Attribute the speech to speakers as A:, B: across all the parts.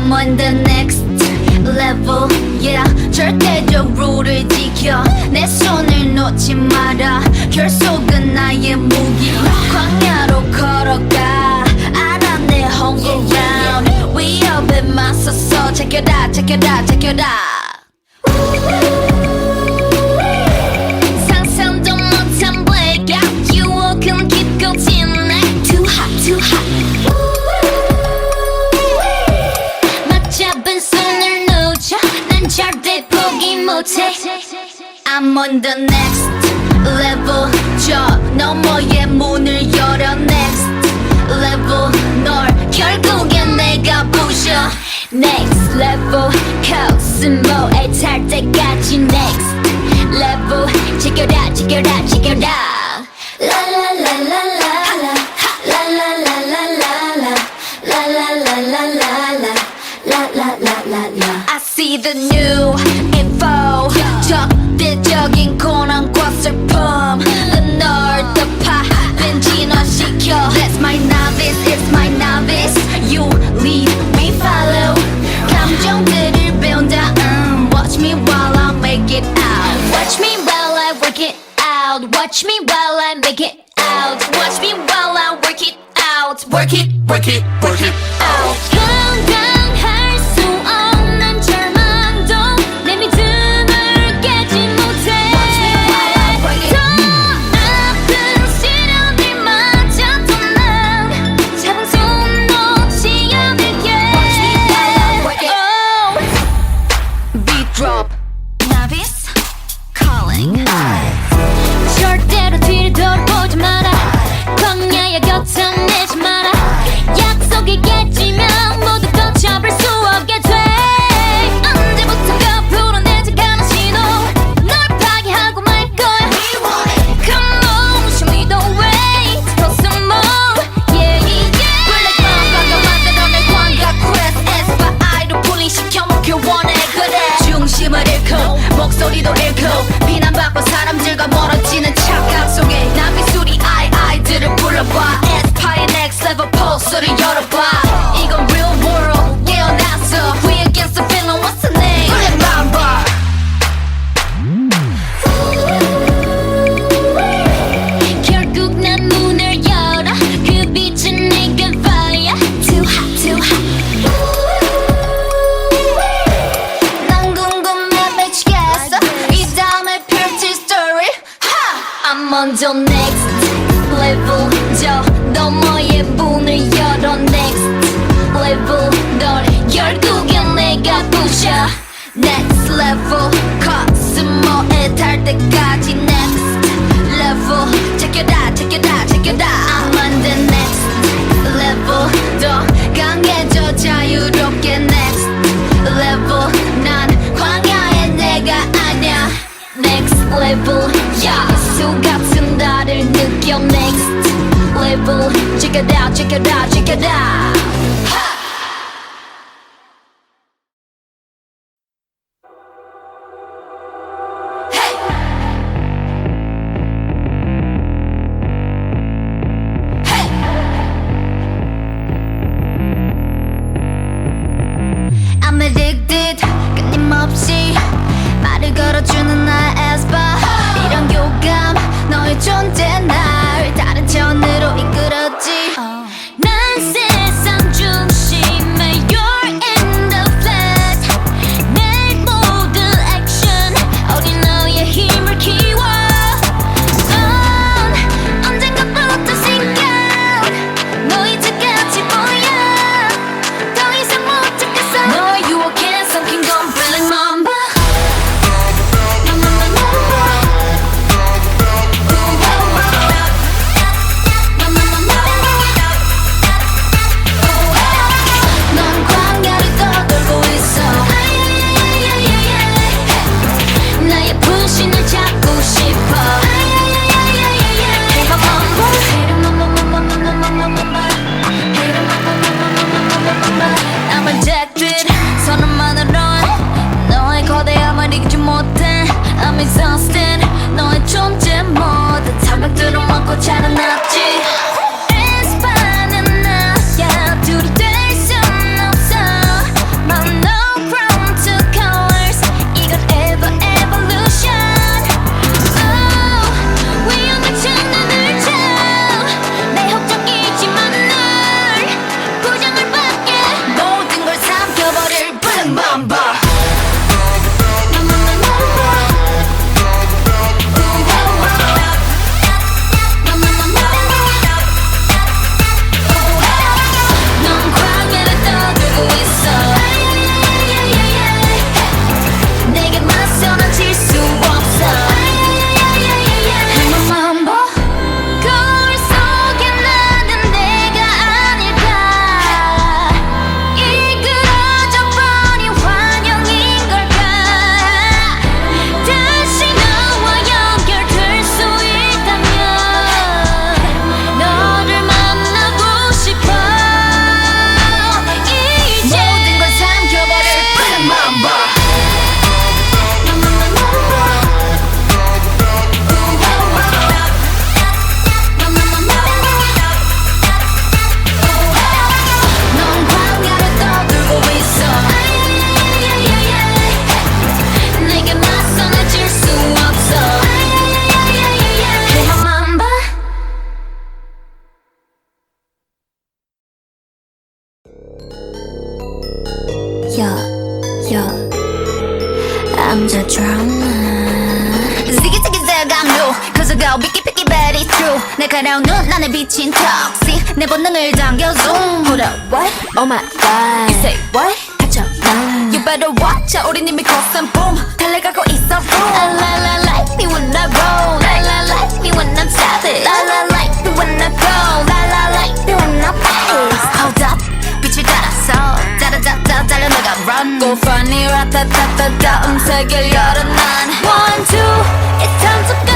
A: I'm on the next level, yeah. 절대적 룰을 지켜 내 손을 놓지 마라. 결속은 나의 무기. 광야로 걸어가 알아 내 home ground. 위협에 맞서서 check it out, check it out, check it out. 상상도 못한 blackout 유혹은 깊고 진해. Too hot, too hot. 맞잡은 손을 놓쳐 난 절대 포기 못해. I'm on the next level. 저 너머의 문을 열어. Next level. 널 결국엔 내가 부셔. Next level. 코스모에 탈 때까지 next level. Check it out, check it out, check it out. La la la la la la. La la la la la la. La la la la la la. La la la la la. I see the new info. 적대적인 고난과 슬픔 널 덮아 벤진화시켜. That's my novice, it's my novice. You lead, we follow. 감정들을 배운다. Watch me while I make it out. Watch me while I work it out. Watch me while I make it out. Watch me while I work it out. Work it, work it, work it out. 건강할 수 없는 절망도 내 믿음을 깨지 못해. 더 아픈 시련들마저도 난 잡은 손 놓지 않을게. Beat drop. Novice calling. 절대로 뒤를 돌아보지 마라. 광야의 곁을 내지 마라. 약속이 깨지면 모두 걷혀볼 수 없게 돼. 언제부턴가 불어내지 가는 신호. 널 파괴하고 말 거야. Come on, show me the way. Throw some more, yeah, yeah. Black Mamba가 만들어낸 광각 quest. 에스파이로 분리시켜 먹길 원해. 그래 중심을 잃고 목소리도 잃고 비난받고 사람들과 멀어지는 착각 속에 난 미술이 아이들을 불러봐. 에스파의 next level 포스를 열어봐. 이건 real world 깨어났어. We against the feeling. What's the name? Black Mamba. 결국 난 문을 열어. 그 빛은 내게 fire. Too hot, too hot. 난 궁금해 미치겠어. 이 다음에 펼칠 story. I'm on the next level. 저 너머의 문을 열어. Next level. 널 결국엔 내가 부셔. Next level. 코스모에 탈 때까지 next level. Check it out, check it out, check it out. I'm on the next level. 더 강해져 자유롭게 next level. 난 광야의 내가 아냐. Next level. 야수 같은 나를 느껴. Next level. Check it out, check it out, check it out. I'm addicted 끊임없이 말을 걸어주는 나의 에스파. 이런 교감 너의 존재 날 다른 차원으로 이끌었지. 난 세상 중 I'm the drama. Ziggy ziggy zag I'm new. Cause I go picky picky but it's true. 날카로운 눈 안에 비친 toxic. 내 본능을 당겨 zoom. Hold up, what? Oh my god. You say what? 갇혀 난. You better watch out. 우린 이미 cross and boom. 달려가고 있어 boom. La la like me when I roll. La la like me when I'm savage. La la like me when I go. La la like me when I pace. Hold up. 빛을 따라서 짜라짜짜 달려나가 run. Go funny 라타타타타 음색을 열어 난. One two, it's time to go.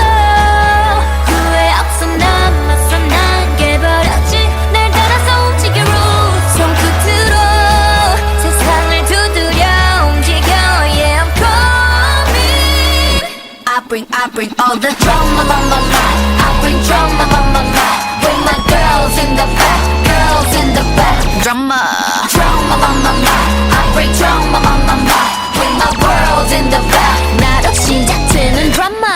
A: 후회 없어 난 맞서 난 깨버렸지. 날 따라서 움직여 roots. 손끝으로 세상을 두드려 움직여. Yeah I'm coming. I bring all the drama on my mind. I bring drama on my mind. With my girls in the back, girls in the back. Drama, drama on my mind. I bring drama on my mind. With my world in the back. 나로 시작되는 drama.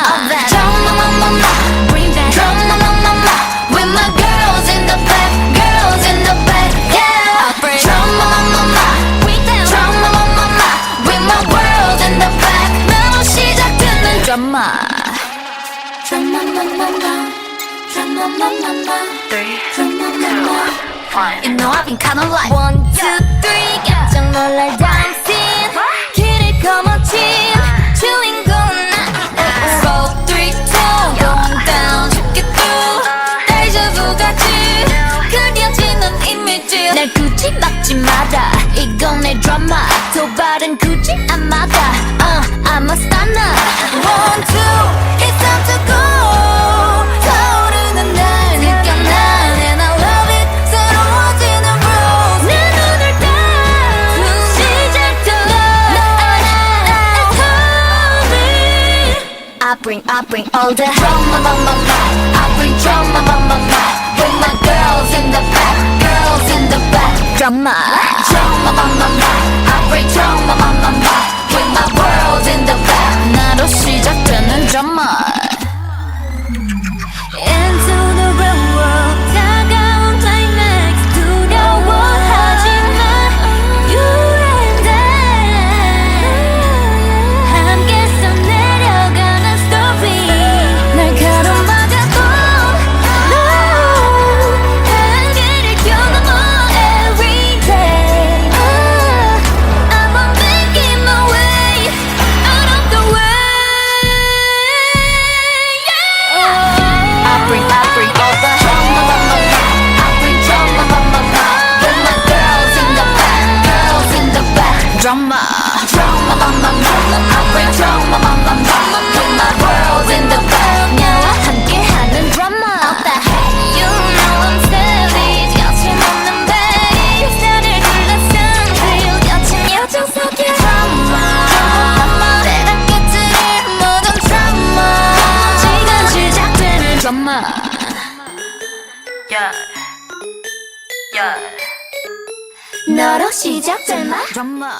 A: Drama on my mind. Bring that drama on my mind. With my girls in the back, girls in the back. Yeah, I bring drama on my mind. Bring that drama on my mind. With my world in the back. 나로 시작되는 drama. Drama on my mind. Drama on my mind. 3, 2, 1. You know I've been kinda like 1, 2, 3 깜짝 놀랄 dancing 길을 거머쥔 주인공은 나 4, 3, 2 going down 쉽게 through 데자vu 같이 그려지는 이미지 날 굳이 막지 마라 이건 내 드라마 도발은 굳이 안 막아 I'm a stunner 1, 2 it's time to go 타오르는 날 느껴 난 and I love it 새로워지는 rules 내 눈을 딱 시작되어 It's coming I bring all the drama on my mind I bring drama on my mind With my girls in the back Girls in the back Drama Drama on my mind I bring drama on my mind With my world in the back 나로 시작되는 drama Into the real world 다가온 climax 두려워하지마 You and I 함께서 내려가는 story 날카로운 바다도 No 한계를 뛰어넘어 every day I'm on making my way out of the way I bring all the drama on my mind I bring drama on my mind With my girls in the back Girls in the back Drama Drama on my mind I bring drama on my mind With my world in the back 나와 함께하는 drama You know I'm savage 거침없는 bass 나를 둘러싼 real 여친 여정 속의 drama 내가 깨뜨릴 모든 drama 지금 시작되는 drama 너로 시작될 말 drama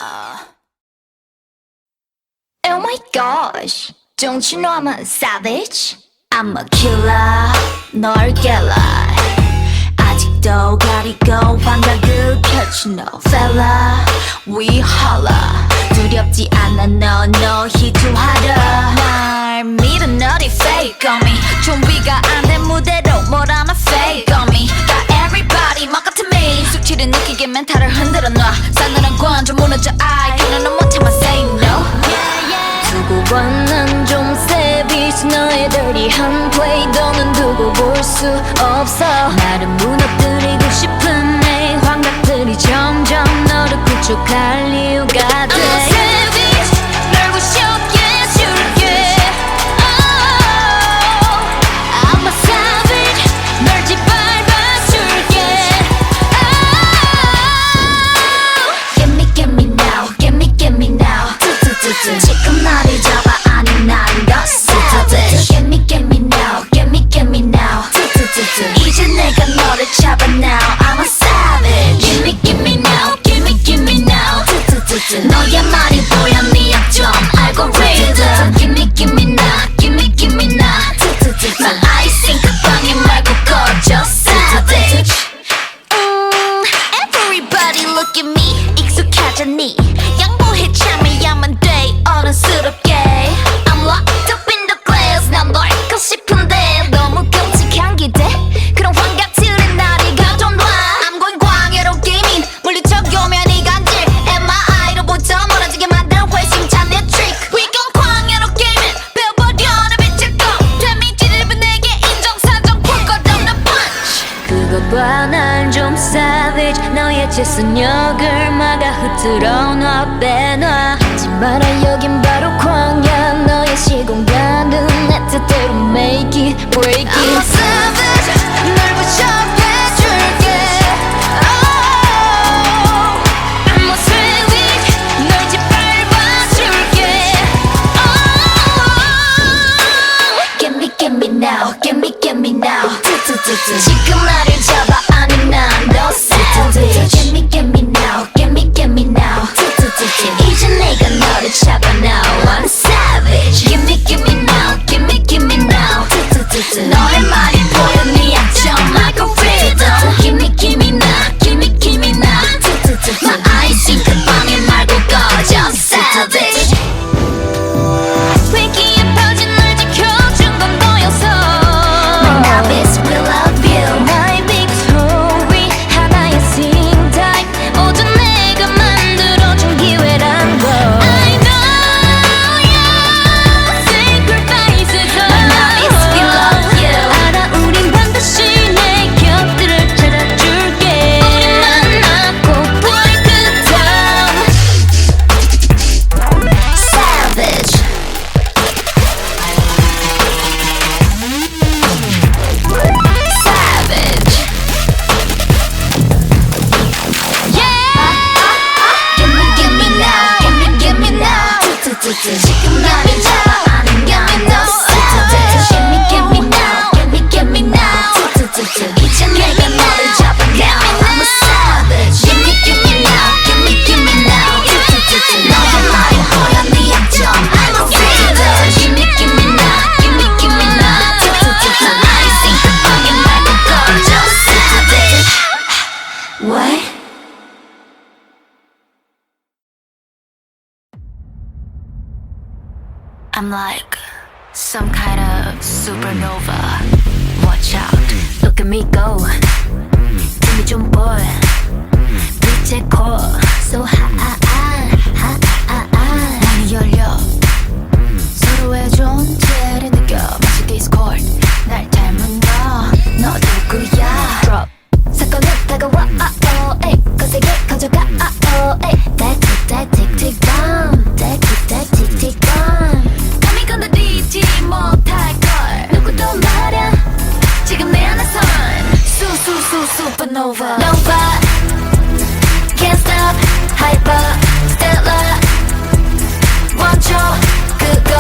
A: Oh my gosh Don't you know I'm a savage I'm a killer 널 깰라 아직도 가리고 환각을 펼치 no fella We holla 두렵지 않아 no 희투하라 날 믿어 너리 fake on me 준비가 안 된 무대로 뭘 하나 fake on me Got everybody 막 같은 me 숙취를 느끼게 멘탈을 흔들어 놔 싸늘한 관점 무너져 I 그는 못해만 say no 두고 봐난 좀 savage 너의 dirty한 play 너는 두고 볼 수 없어 나를 무너뜨리고 싶은 내 환각들이 점점 너를 구축할 이유가 돼 I'm a savage 널 부셔게 해줄게 oh, I'm a savage 널 짓밟아줄게 oh, Give me now Give me now 지금 나를 잡아 아니 난 더 savage Give me now Give me now 이제 내가 너를 잡아 now I'm a savage Give me now Give me now 너의 말이 보여 네 약점 알고리즘 Give me now Give me now 난 아이싱 그 방에 말고 꺼져 savage Everybody look at me 익숙하잖니 봐 난 좀 savage 너의 재선역을 막아 흐트러 놔 빼놔 하지 마라 여긴 바로 광야 너의 시공간은 내 뜻대로 make it break it I'm a savage 널 부셔해줄게 oh, I'm a savage 널 짓밟아줄게 oh, Get me now Get me now 지금 나를 잡아 아니 난 너 savage Get me now Get me now 이제 내가 너를 잡아 now I'm savage Give me now Give me now 너의 말이 보여 네 약점 like a rhythm Give me now Give me now My eyes 싱크 방해 말고 꺼져 savage 위기에 퍼진 널 지켜준 건 너였어 My novice will love you 나의 big story 하나의 sing type 모두 내가 만들어준 기회란 걸 I know your sacrifices My novice will love you 알아 우린 반드시 내 곁들을 찾아줄게 우리 만나고 break it down Savage Savage Yeah Give me now Give me now 지금 나를 잡아 아니면 너 savage Give me now Give me now 이제 내가 너를 잡아 now I'm a savage Give me now Give me now 너의 말이 보여 네 약점 I'm a savage Give me now Give me now I think 방해 말고 꺼져 savage What? I'm like some kind of supernova. Watch out, look at me go. 힘이 좀 보여. 빛의 core, so high. 문이 열려. 서로의 존재를 느껴. 마치 Discord. 날 닮은 너 누구야? Drop. 사건은 다가와. 에이, 거세게 커져가. 에이, 틱틱 bomb. 틱틱 bomb. 감히 건드리지 못할걸 누구도 말야 지금 내 안에선 supernova Nova Can't stop Hyper Stellar 멈춰 그걸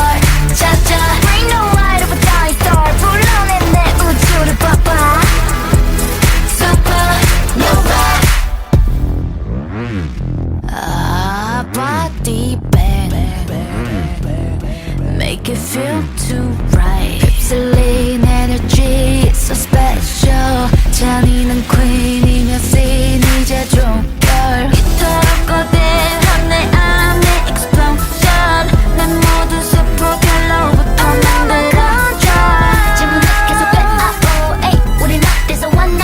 A: 찾아 Bring the light of a dying star 불러내 내 우주를 봐봐 Supernova body bang Make it feel too right 휩쓸린 energy so special 잔인한 queen이며 scene 이제 종결 이토록 거대한 내 안의 explosion 난 모두 super gallo부터 만들어줘 질문은 계속 돼 우린 어디서 왔나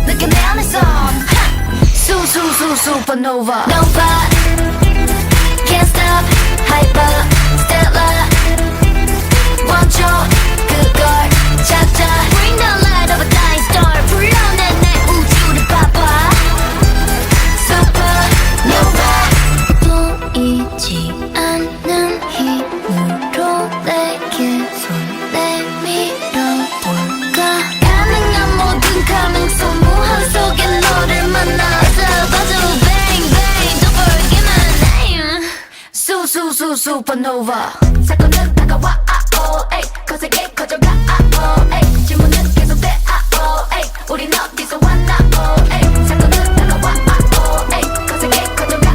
A: 느껴 내 안에선 supernova Nova Can't stop Hyper Stellar 멈춰 그걸 찾아 Bring the light of a dying star 불러내 내 우주를 봐봐 Supernova 보이지 않는 힘으로 내게 손 내밀어볼까 가능한 모든 가능성 무한 속에 너를 만나서 봐줘 Bang bang don't forget my name Supernova 사건은 다가와 에이 거세게 커져가 에이 질문은 계속돼 에이 우린 어디서 왔나 에이 사건은 다가와 에이 거세게 커져가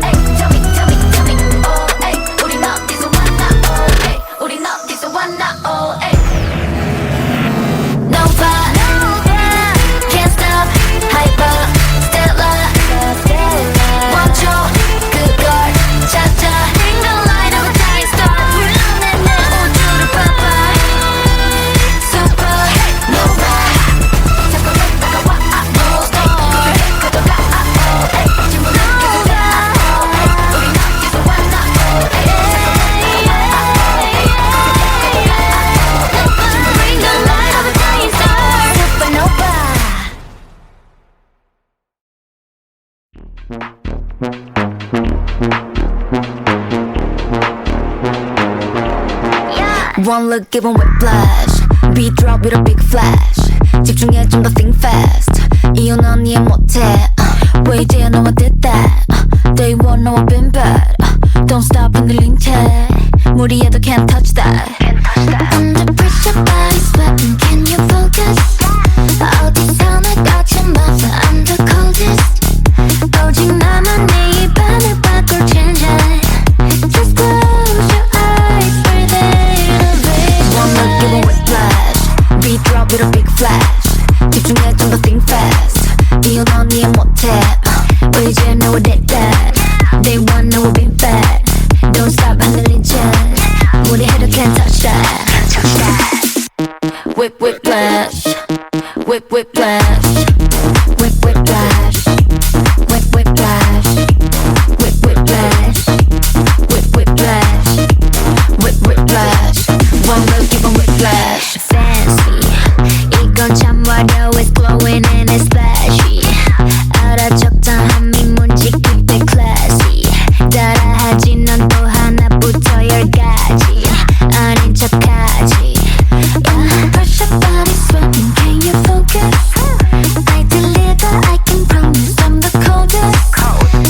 A: 에이 tell me 에이 우린 어디서 왔나 에이 우린 어디서 왔나 에이 Nova Can't stop Hyper Stellar 멈춰 그걸 찾아 Bring the light of a dying star One look give 'em whiplash. Beat drop with a big flash. 집중해 좀 더 think fast. 이유 넌 이해 못해. 왜 이제야 너와 did that. Day one 너와 been bad. Don't stop 흔들린 채 무리해도 can't touch that. Under pressure body sweating can you focus. 어디서나 꽂힌 buffer I'm the coldest. 오직 나만 네 입안을 바꿀 change it. Just close your eyes breathe in a vision. One look give 'em whiplash. Beat drop with a big flash. 집중해 좀 더 think fast. 이유 넌 이해 못해. 왜 이제 너와 did that. Day one 너와 been bad. Don't stop 흔들린 채 무리해도 can't touch that. Whip whiplash. Whip whiplash. Whip whiplash. Whip whiplash. Whip whiplash. Whip whiplash. Whip whiplash. One look give 'em whiplash. Fancy 이건 참 화려해. It's glowing and it's flashy. 알아 적당한 미문지 keep it classy. 따라하지 넌 또 하나부터 열까지 아닌 척하지. Pressure body sweating can you focus. I deliver I can promise I'm the coldest.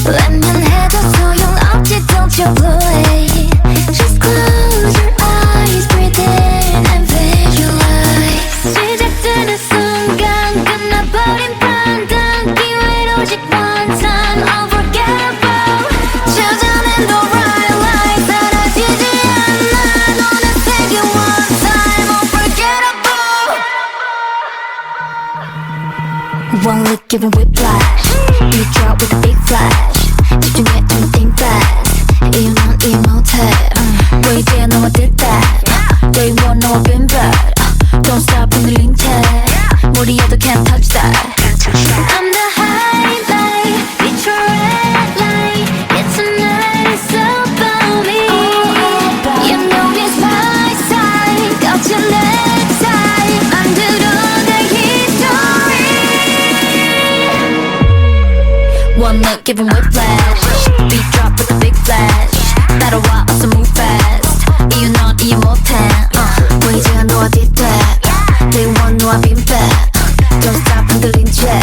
A: 웬만해도 소용없지 don't you blow it. Just close your eyes breathe in and visualize. 시작되는 순간 끝나버린 판단 기회는 오직 one time unforgettable. 찾아낸 the right light 사라지지 않아 너는 take it one time unforgettable. One look give 'em whiplash. Beat drop with a big flash. 집중해 좀 think fast. 이유 넌 이해 못해. 왜 이제야 너와 did that. Day one 너와 been bad. Don't stop 흔들린 채 무리해도 can't touch that. I'm the highlight. It's your red light. It's a night about me. You know it's my side. 거친 내 side. 만들어 내 history. One look give 'em whiplash. Beat drop with a big flash. 따라와 어서 move fast. 이유 넌 이해 못해. 왜 이제야 너와 did that. Day one 너와 been bad. Don't stop 흔들린 채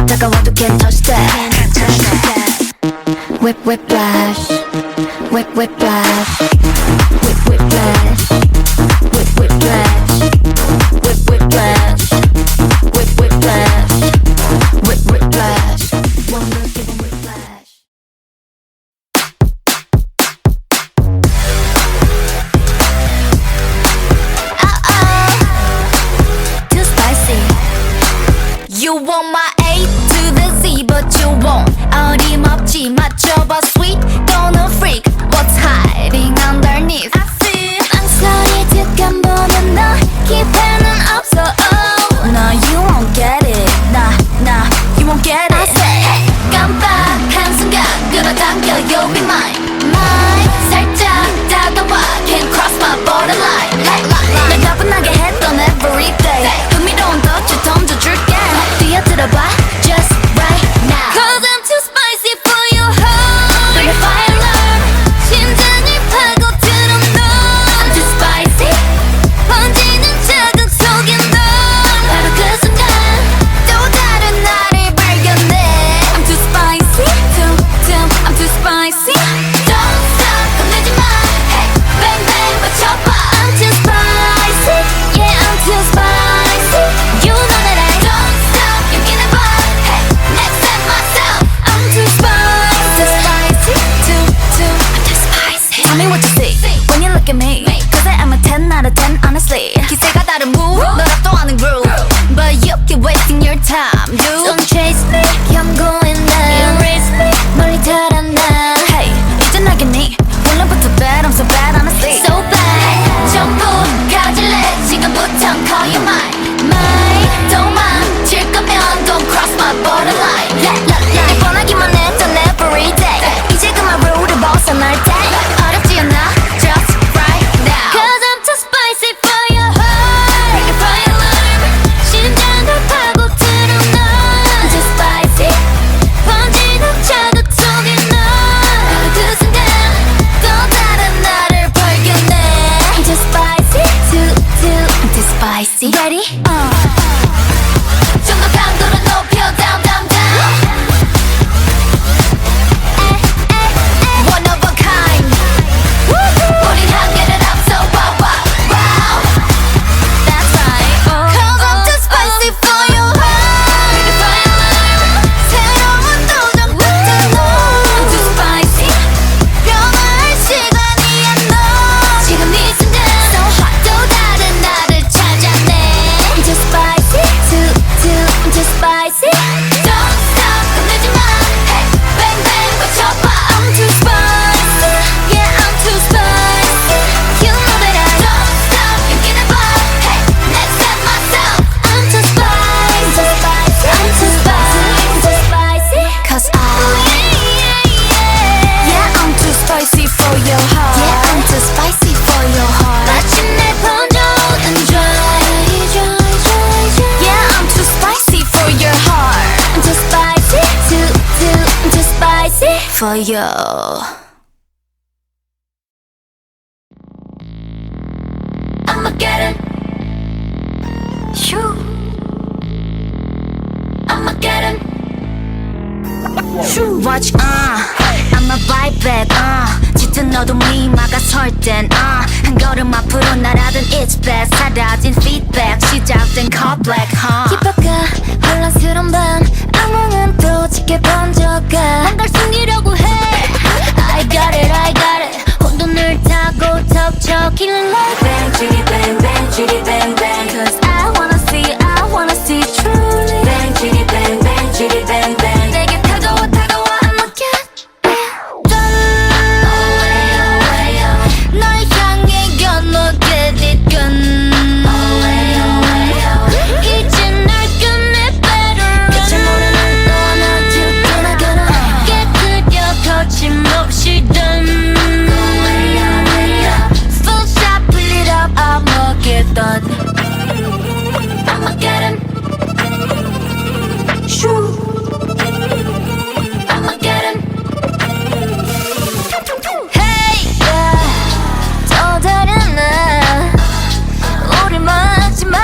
A: 다가와도 can't touch that. Whip whiplash. Whip whiplash. Whip whiplash. Whip whiplash. Whip whiplash. Whip whiplash. Whip whiplash. One look give 'em whiplash. Too spicy. You want my A to the Z, but you won't. 어림없지 맞춰봐 sweet, gonna freak. What's hiding underneath? I see. 망설이 득한 보면 너 기회는 없어. Oh, no, you won't get it. Nah, you won't get it. I say, 깜빡한 순간 끌어당겨, you'll be mine. Mine. 살짝 다가와, can't cross my borderline. 날 가뿐하게 했던 everyday. 흥미로운 덫을 던져줄게. 뛰어들어봐, just right now. 'Cause I'm too spicy for your heart. for you. I'ma get it. Shoo. I'ma get it. Shoo. Watch, I'ma bite back, 짙은 어둠이 막아설 땐, 한 걸음 앞으로 날아든 it's bad. 사라진 feedback, 시작된 call black, 힙합과 혼란스러운 밤, 악몽은 또 짙게 번져가. 뭔가를 숨기려고 해. I got it, I got it. 혼돈을 타고 덮쳐 killing like bang, chitty bang, bang, chitty bang, bang. Cause I wanna see truly. Bang, chitty bang, bang, chitty bang, bang. 내게 다가와 I'ma get it done. 널 향해 gonna get it done. 이제 날 끝내 better run. 끝을 모르는 너와 나 gonna 깨뜨려 거침없이 done. Full shot, pull it up, I'ma get done. I'ma get him. Shoo. I'ma get him. Hey, yeah. 또 다른 날 우리 막지 마.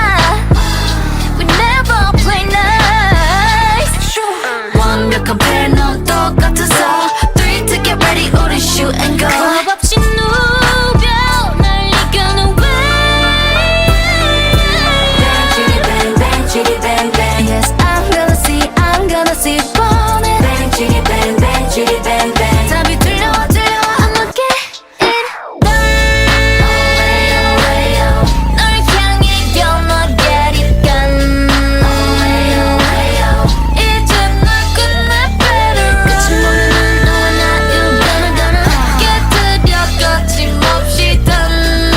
A: We never play nice. 완벽한 패널 똑같아서 3 to get ready 우리 shoot and go. 겁 없이 누벼 날 이겨는 way. Bang chitty bang bang chitty bang bang. Yes I'm gonna see burning. Bang chitty bang bang chitty bang bang. 답이 들려 I'ma get it done. 널 향해 gonna get it done. 이제 널 끝내 better run. 끝을 모르는 너와 나 you gonna 깨뜨려 거침없이 done.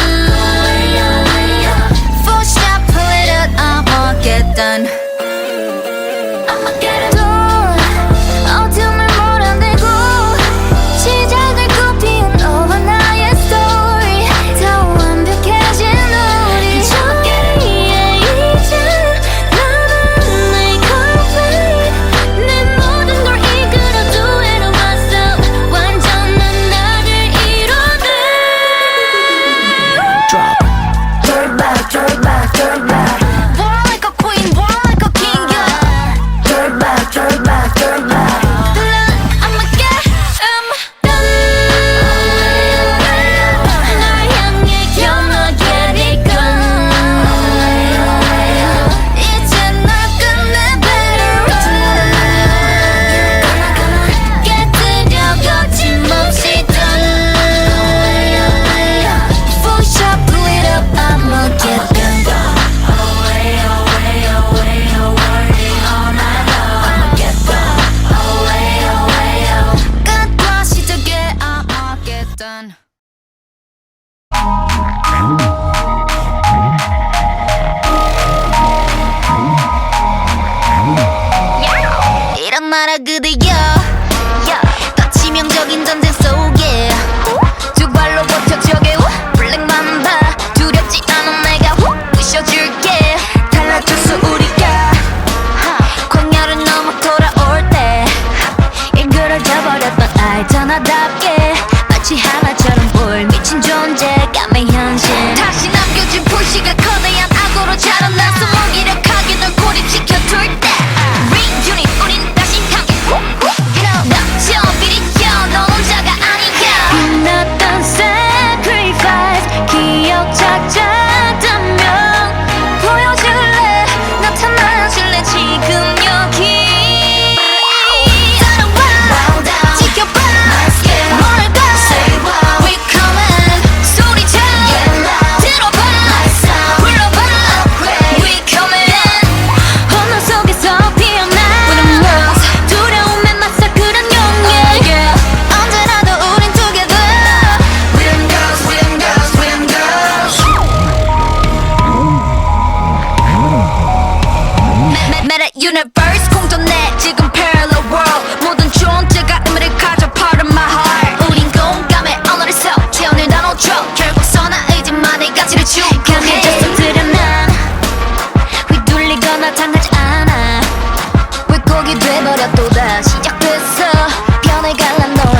A: Full shot pull it up I'ma get done. I'ma get it done. 어둠을 몰아내고 시작을 꽃피운 너와 나의 story. 더 완벽해진 우리 저기에 이제 나는 내 complete. 내 모든 걸 이끌어도 외로웠어. 완전한 나를 이뤄내. Drop. Turn back, turn back, turn back. War like a queen, war like a king, yeah. Turn back, turn back, turn back. I'ma get done. 널 향해 gonna get it done. 이제 널 끝내 better run. 깨뜨려 거침없이 done. Full shot, pull it up, I'ma get done. 끝과 시작에 I'ma get done. 이런 나라 그대여, 더 치명적인 전쟁 속에 두 발로 버텨 저게 블랙만 봐. 두렵지 않은 내가 부셔줄게. 달라졌어 우리가 광야를 넘어 돌아올 때 일그러져버렸던 알잖아답게. 마치 하나처럼 보일 미친 존재감의 현실. 다시 남겨진 불씨가 거대한 악으로 자라나서 무기력하게 널 고립시켜둘 때 Reunit 우린 다시 함께 넘쳐 비리켜 너 혼자가 아니야. 빛났던 sacrifice 기억 찾았다면 보여줄래. 나타나줄래 지금 여기. 따라와 지켜봐 뭘까 We coming 소리쳐 들어봐 불러봐 We coming 혼돈 속에서 피어나 두려움에 맞서 그런 용기. 언제라도 우린 together. Rhythm girls, rhythm girls, rhythm girls. Meta universe 공존해 지금 parallel world. 모든 존재가 의미를 가져 part of my heart. 우린 공감의 언어에서 태어난 단어처럼 결국 선한 의지만의 가치를 추구해. 강해져서 드러난 휘둘리거나 당하지 않아. 왜곡이 돼버려 또다 시작됐어. 변해갈란 너의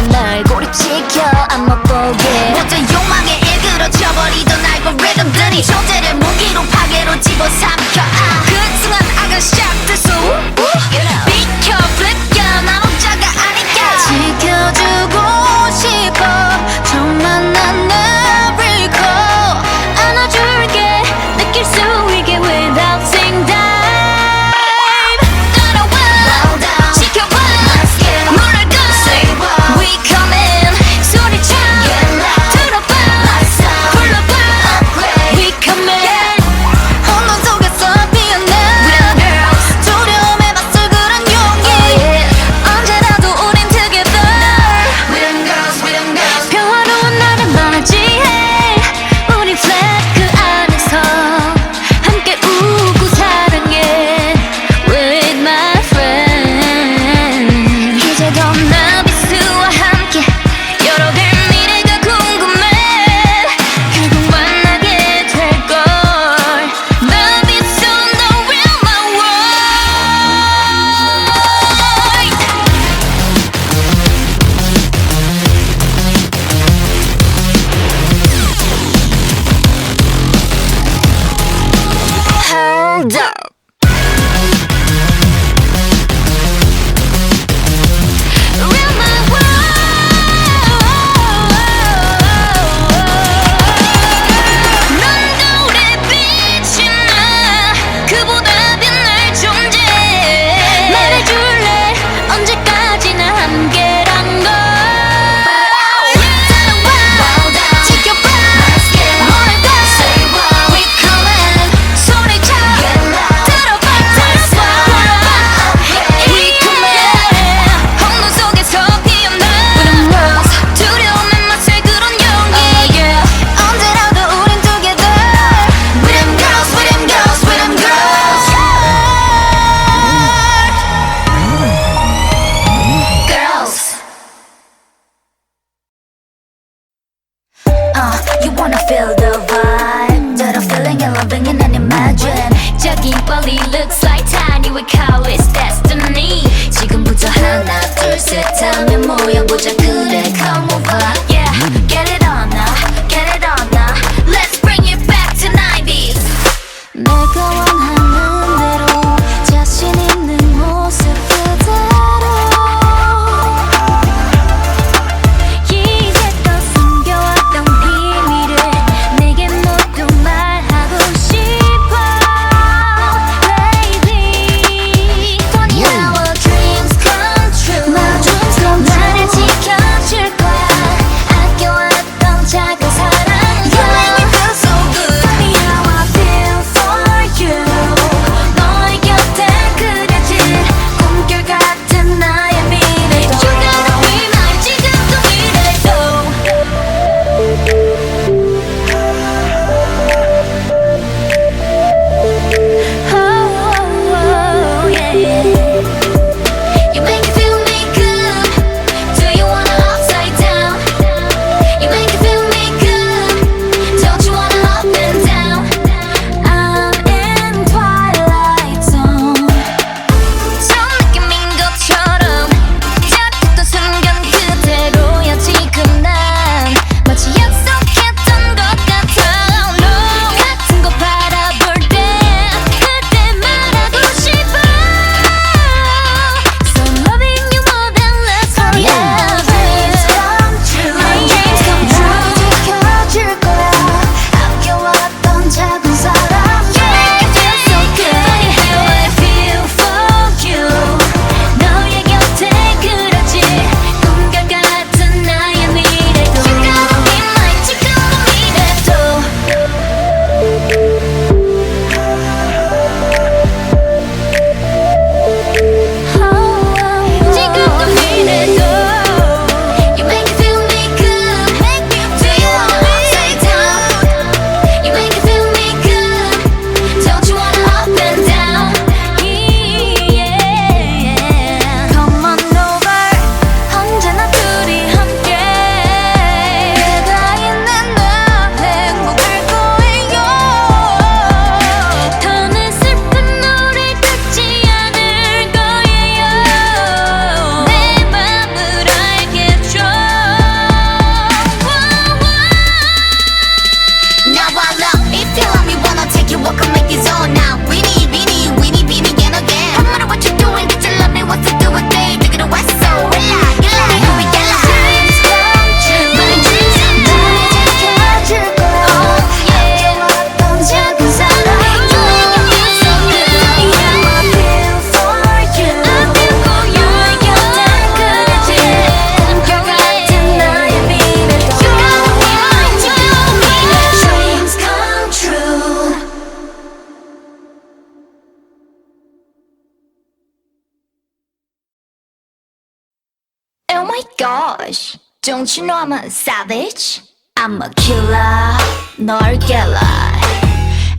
A: Oh my gosh, don't you know I'm a savage? I'm a killer, 널 깰라.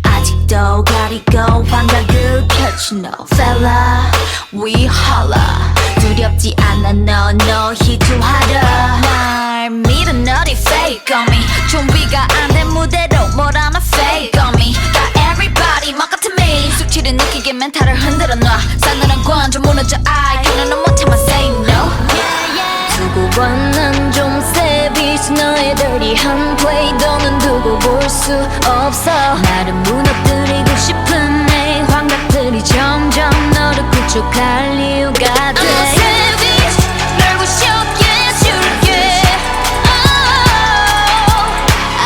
A: 아직도 가리고 환각을 펼치 no fella. We holla. 두렵지 않아 no 희투하라. 날 믿어 너리 fake on me. 준비가 안 된 무대로 뭘 하나 fake on me. Got everybody 막 같은 me. 숙취를 느끼게 멘탈을 흔들어 놔. 싸늘한 관점 무너져 I 그는 넌 못해만 say no. 두고 봐난 좀 savage. 너의 dirty한 play 너는 두고 볼 수 없어. 나를 무너뜨리고 싶은 내 환각들이 점점 너를 구축할 이유가 돼. I'm a savage. 널 부셔게 해줄게. Oh,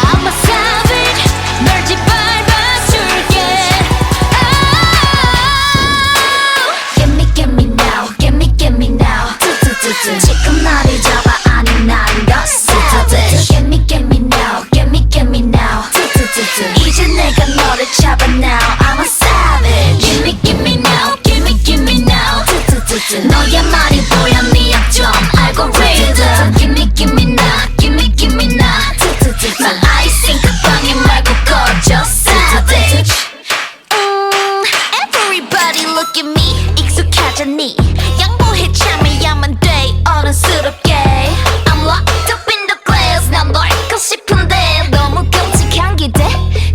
A: I'm a savage. 널 짓밟아줄게. Oh, get me now, get me now. 지금 나를 잡아 아니 난 더 savage. Get me now, get me now. 이제 내가 너를 잡아 now. I'm a savage. Give me now, give me now. 너의 말이 보여 네 약점 알고리즘. Give me now, give me now. 난 아이싱 그 방에 말고 꺼져 savage. Everybody look at me. 익숙하잖니. 양보해 참아야만 돼 어른스럽게. I'm locked up in the glass. 난 널 거 싶은데 너무 끔찍한 기대.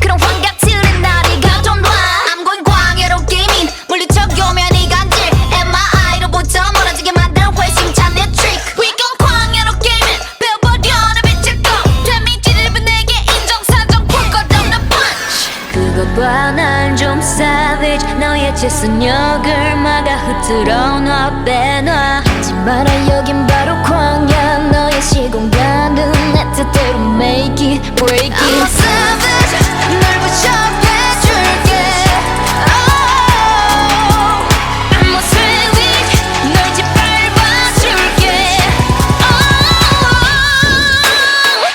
A: 그런 환각들은 나를 가둬놔. I'm going 광야로 게이밍. 물리쳐오면 이 간질 MRI로부터 멀어지게 만드는 회심찬 내 trick. We gon' 광야로 게이밍. 배워버려 내 빛을 꺼. 데미지를 입은 내게 인정사정 풀 것 없는 punch. 그거 봐 난 좀 savage. 너의 재선역을 막아 흐트러 놔 빼놔. 하지 마라 여긴 바로 광야. 너의 시공간은 내 뜻대로 make it break it. I'm a savage. 널 부셔해줄게. Oh, I'm a savage. 널 짓밟아줄게. Oh,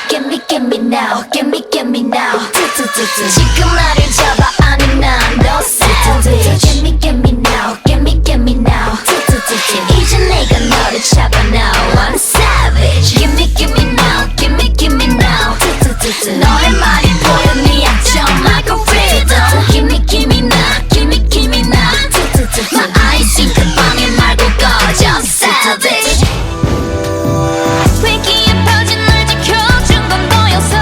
A: get me now, get me now. 지금 나를 잡아 아니 난 더 savage. Get me now, get me now. 이제 내가 너를 잡아 now. I'm savage. Give me now, give me now. 너의 말이 보여 네 약점 algorithm. Give me now, give me now. 나 아이싱 그 방에 말고 꺼져 savage. 위기에 퍼진 널 지켜준 건 너였어.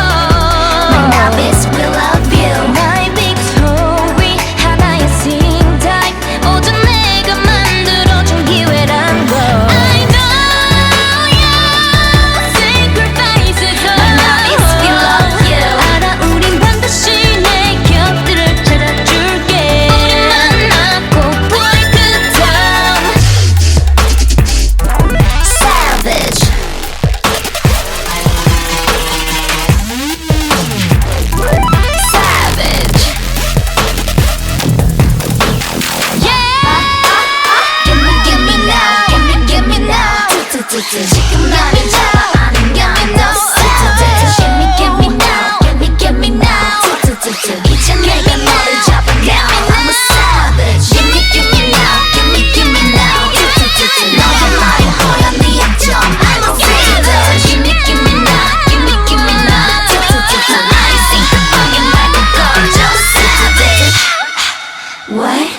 A: My novice will love you. 나의 big story 하나의 sing type. 모두 내가 만들어준 기회란 걸. I know your sacrifices. My novice will love you. 알아 우린 반드시 내 곁들을 찾아줄게. 우리 만나고 break it down. Savage. Savage. Yeah. Give me now, give me now. 지금 나를 잡아 아는 게 no savage. Give me now, give me now. 이제 내가 너를 잡아 now. I'm a savage. Give me now, give me now. 너의 말이 보여 네 약점 algorithm. Give me now, give me now. 아이싱 그 방에 말고 꺼져 savage. What?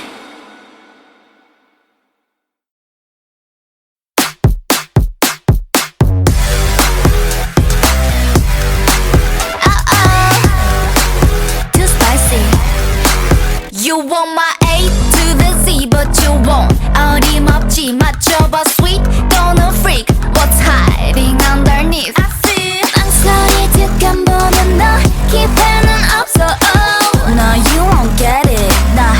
A: Too spicy. You want my A to the Z, but you won't. 어림없지 맞춰봐 sweet. Gonna freak. What's hiding underneath? I see. 망설이 득한 보면 너 기회는 없어. Oh, no, you won't get it. Nah,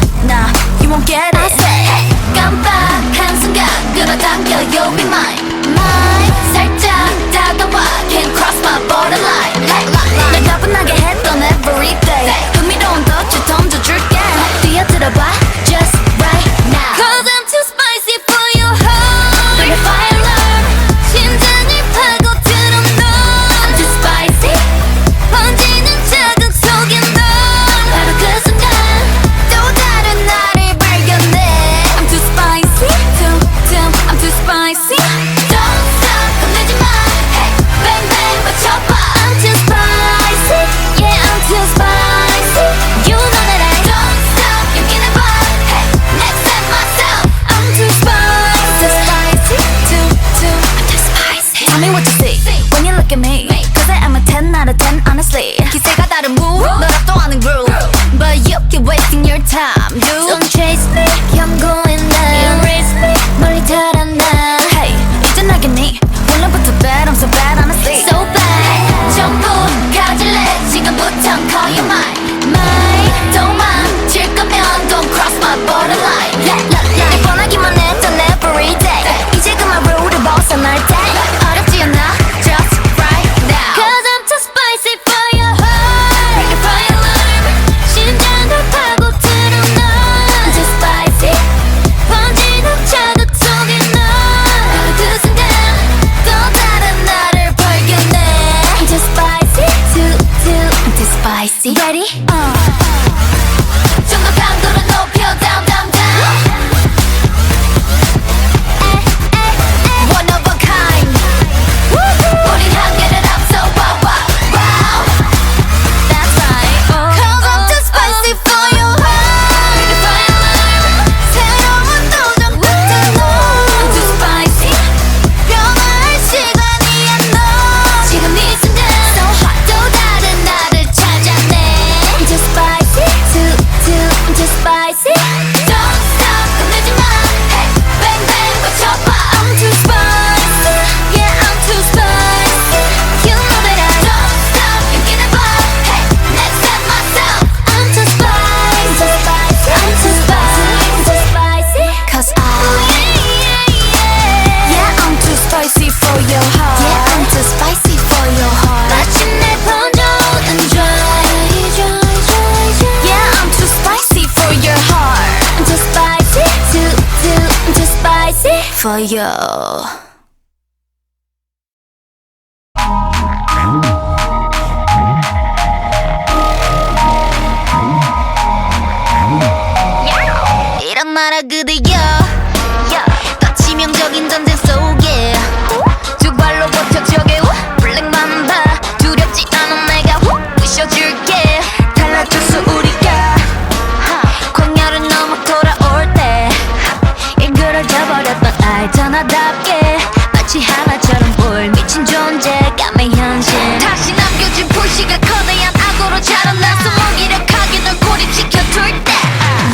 A: you won't get it. I say, hey, 깜빡한 순간 끌어당겨 you'll be mine. Mine. 살짝 다가와 can't cross my borderline. Hey, 날 가뿐하게 했던 everyday. 흥미로운 덫을 던져줄게. 뛰어들어봐 just right now. Cause I'm too spicy for your heart. Bring the fire alarm. 심장을 파고들어 너. I'm too spicy. 번지는 자극 속에 너. 바로 그 순간 또 다른 나를 발견해. I'm too spicy. I'm too spicy. easy for you. 이런 나라 그대여 더 치명적인 전쟁 속에 두 발로 버텨 저게 블랙만 봐 두렵지 않은 내가 부셔줄게 달라졌어 우리가 광야를 넘어 돌아올 때 일그러져 버렸던 알잖아답게 마치 하나처럼 보일 미친 존재감의 현실 다시 남겨진 불씨가 거대한 악으로 자라나서 무기력하게 널 고립시켜둘 때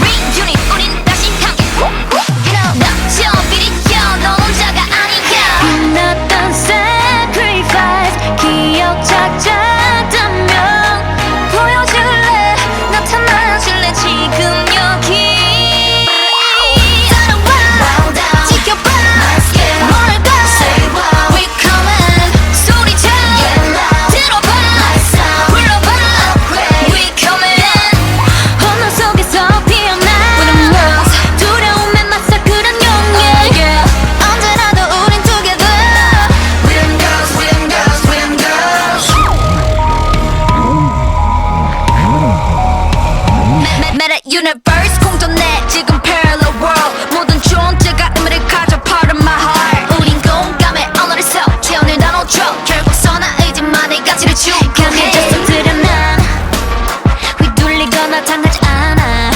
A: Reunit 우린 다시 함께 넘쳐 비리켜 넌 혼자가 아니야 빛났던 sacrifice 기억 작자다면 보여줄래 나타나줄래 지금 여기 따라와 지켜봐 뭘까 We coming 소리쳐 들어봐 불러봐 We coming 혼돈 속에서 피어나 두려움에 맞서 그런 용기 언제라도 우린 together We them girls, we them girls, we them girls Meta universe 공존해 지금 parallel world 모든 존재가 의미를 가져 part of my heart 우린 공감의 언어를 써 태어날 나눠줘 결국 선한 의지만의 가치를 추구해 강해져서 드러난 휘둘리거나 당하지 않아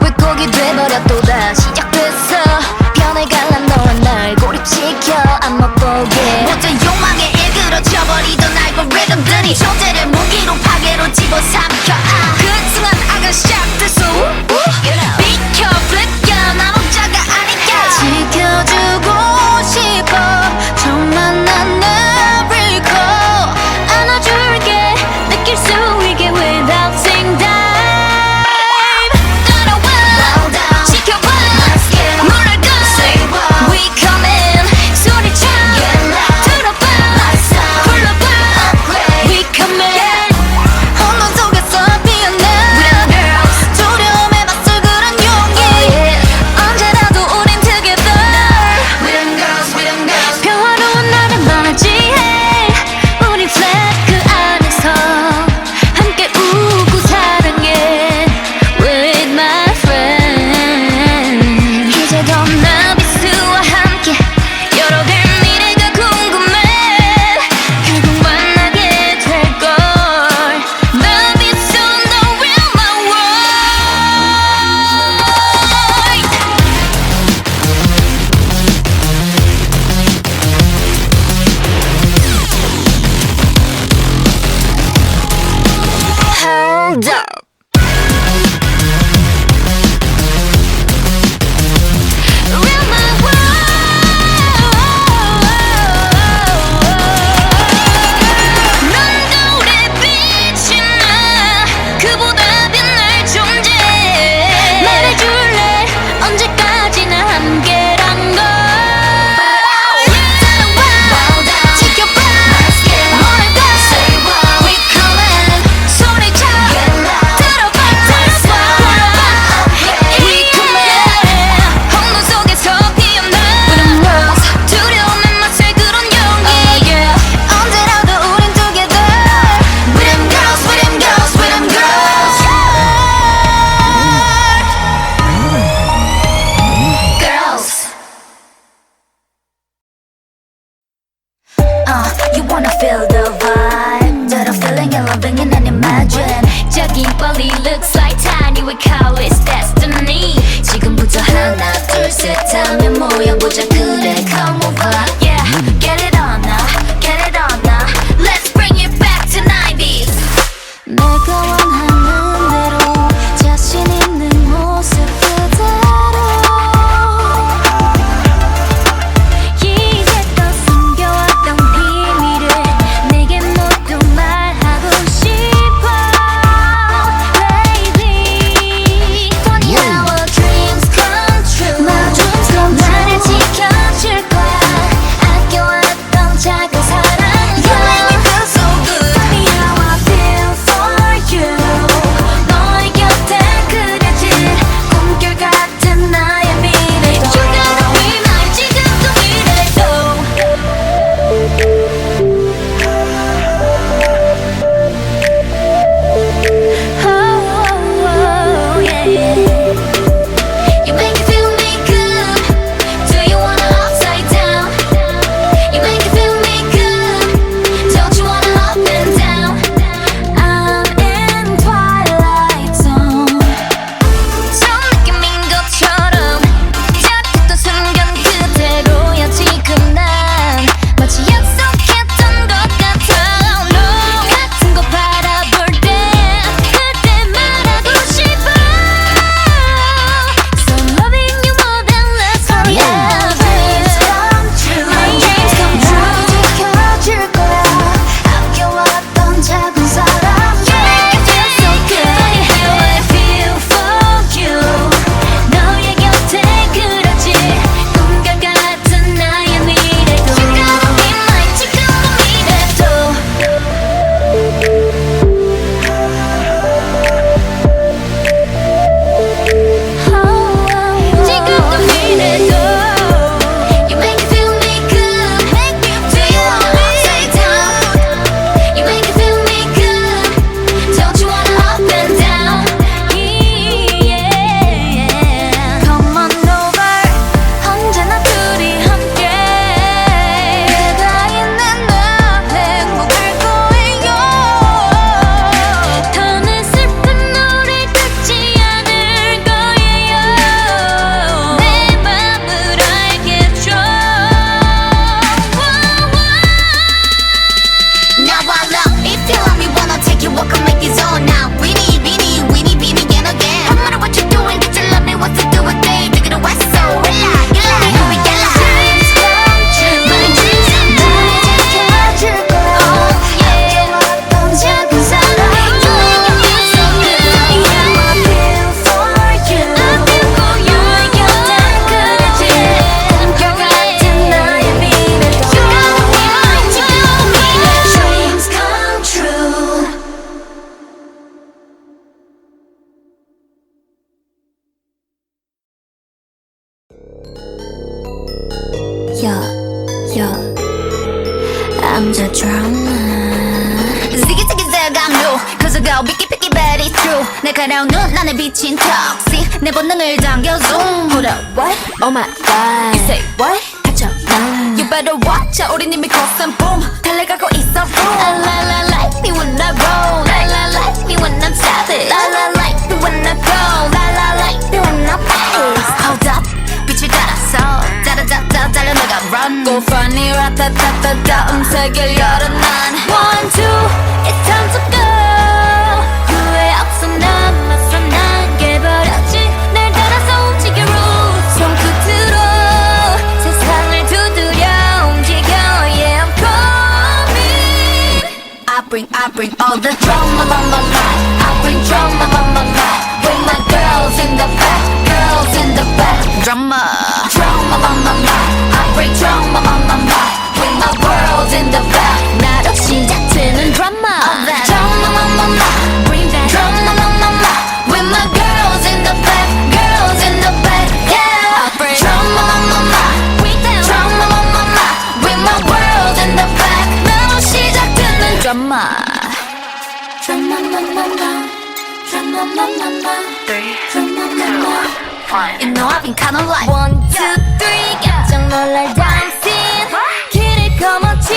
A: 왜곡이 돼버려 또다시 시작됐어 변해갈란 너와 날 고립시켜 안 못보게 모든 욕망에 일그러져버리던 알고리즘들이 존재를 무기로 파괴로 집어삼켜 그 순간 악은 시작됐어 비켜 flip 난 혼자가 아니야 지켜주고 싶어 정말 난 never go 안아줄게 느낄 수 있게 without saying time 따라와 지켜봐 뭐랄까 We coming 소리쳐 들어봐 불러봐 We coming 혼돈 속에서 피어나 두려움에 맞설 그런 용기 언제라도 우린 together We them girls, we them girls 평화로운 나를 맞이해 우린 flat 그 안에서 함께 웃고 사랑해 With my friend 이제 더 나비스와 함께 열어갈 미래가 궁금해 결국 만나게 될걸 나비스 on the real my world Hold up Real my world 눈동에 빛이 나 그보다 빛날 존재 말해줄래 언제까지나 함께란 걸 따라와 지켜봐 뭘까 We coming 소리쳐 들어봐 We coming 혼돈 속에서 피어나 두려움에 맞설 그런 용기 언제라도 우린 together We them girls, we them girls, we them girls Girls You wanna feel the vibe that I'm feeling and loving and imagine 저기 빨리 looks like tiny we call it destiny 지금부터 하나 둘 셋 하면 모여보자 그래 come over Yeah get it on now get it on now Let's bring it back to 90s 내가 원하는 대로 자신 있는 모습 그대로 이제껏 숨겨왔던 비밀을 내게 모두 말하고 싶어 Baby Funny how our dreams come true My dreams come true 나를 지켜줄 거야 I'm the drama. Ziggy ziggy zag I'm new. Cause I go picky picky but it's true. 날카로운 눈 안에 비친 toxic. 내 본능을 당겨 zoom. Hold up, what? Oh my god. You say what? 갇혀 난. You better watch out. 우린 이미 cross and boom. 달려가고 있어 boom. La la like me when I roll. La la like me when I'm savage. La la like me when I go. La la like me when I pace. Hold up. 빛을 따라서 짜라짜짜 달려나가 run. Go funny 라타타타타 음색을 열어 난. One two, it's time to go. 후회 없어 남았어 난 깨버렸지. 날 따라서 움직여 roots. 손끝으로 세상을 두드려 움직여. Yeah I'm coming. I bring all the drama on my mind. I bring drama on my mind. With my girls in the back, girls in the back. Drama, drama on my mind. I bring drama on my mind. With my world in the back. 나로 시작되는 drama. Drama on my mind. Bring that drama on my mind. With my girls in the back, girls in the back. Yeah, I bring drama on my mind. Bring that drama on my mind. With my world in the back. 나로 시작되는 drama. Drama on my mind. Drama on my mind. 3, 2, 1. You know I've been kinda like 1, 2, 3 깜짝 놀랄 dancing 길을 거머쥔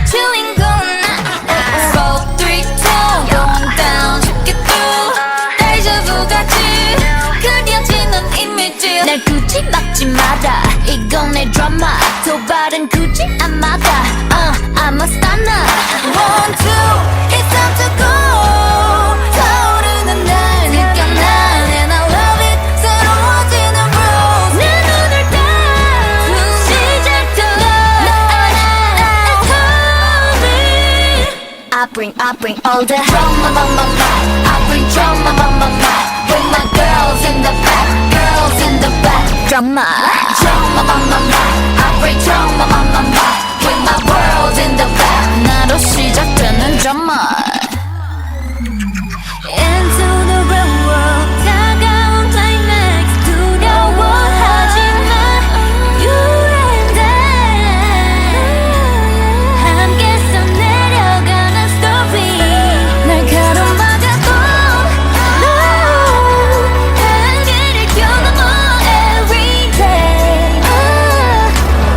A: 주인공은 나 4, 3, 2 going down 쉽게 through 데자vu 같이 그려지는 이미지 날 굳이 막지 마라 이건 내 드라마 도발은 굳이 안 막아 I'm a stunner 1, 2 it's time to go 타오르는 날 느껴 난 and I love it 새로워지는 rules 내 눈을 딱 시작되어 It's coming I bring all the drama on my mind I bring drama on my mind With my girls in the back Girls in the back Drama Drama on my mind I bring drama on my mind With my world in the back 나로 시작되는 drama Into the real world 다가온 climax 두려워하지마 You and I 함께서 내려가는 story 날카로운 바다도 No 한계를 뛰어넘어 every day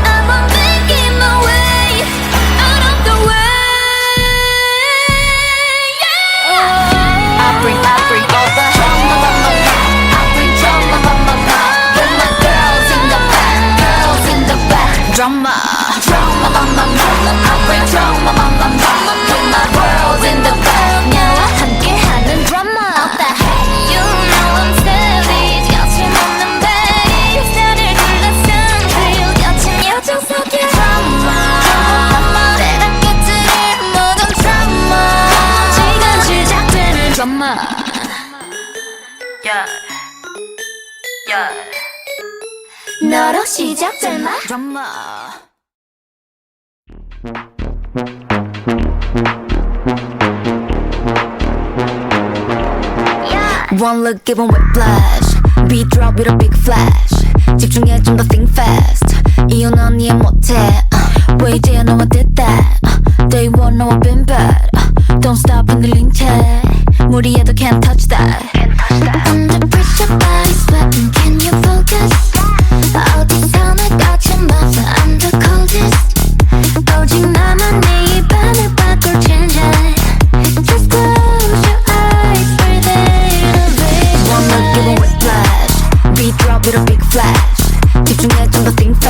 A: I'm making my way out of the way I bring all the drama on my mind I bring drama on my mind With my girls in the back Girls in the back Drama Drama on my mind I bring drama on my mind With my world in the back 나와 함께하는 drama All the hate You know I'm savage 거침없는 bass 나를 둘러싼 thrill 여친 여정 속의 drama 내가 깨뜨릴 모든 drama 지금 시작되는 drama Yeah Yeah 너로 시작될 마 drama One look given whiplash Beat drop with a big flash 집중해 좀 더 think fast 이유는 넌 이해 못해 왜 이제야 너와 did that Day one 너와 been bad Don't stop 흔들린 채 무리해도 can't touch that Under pressure body sweating Can you focus 어디서 날 거쳐봐서 I'm the coldest 오직 나만 내 입안을 바꿀 change it Just close your eyes breathe in breathe One look give a whiplash Beat drop with a big flash 집중해 좀 더 think fast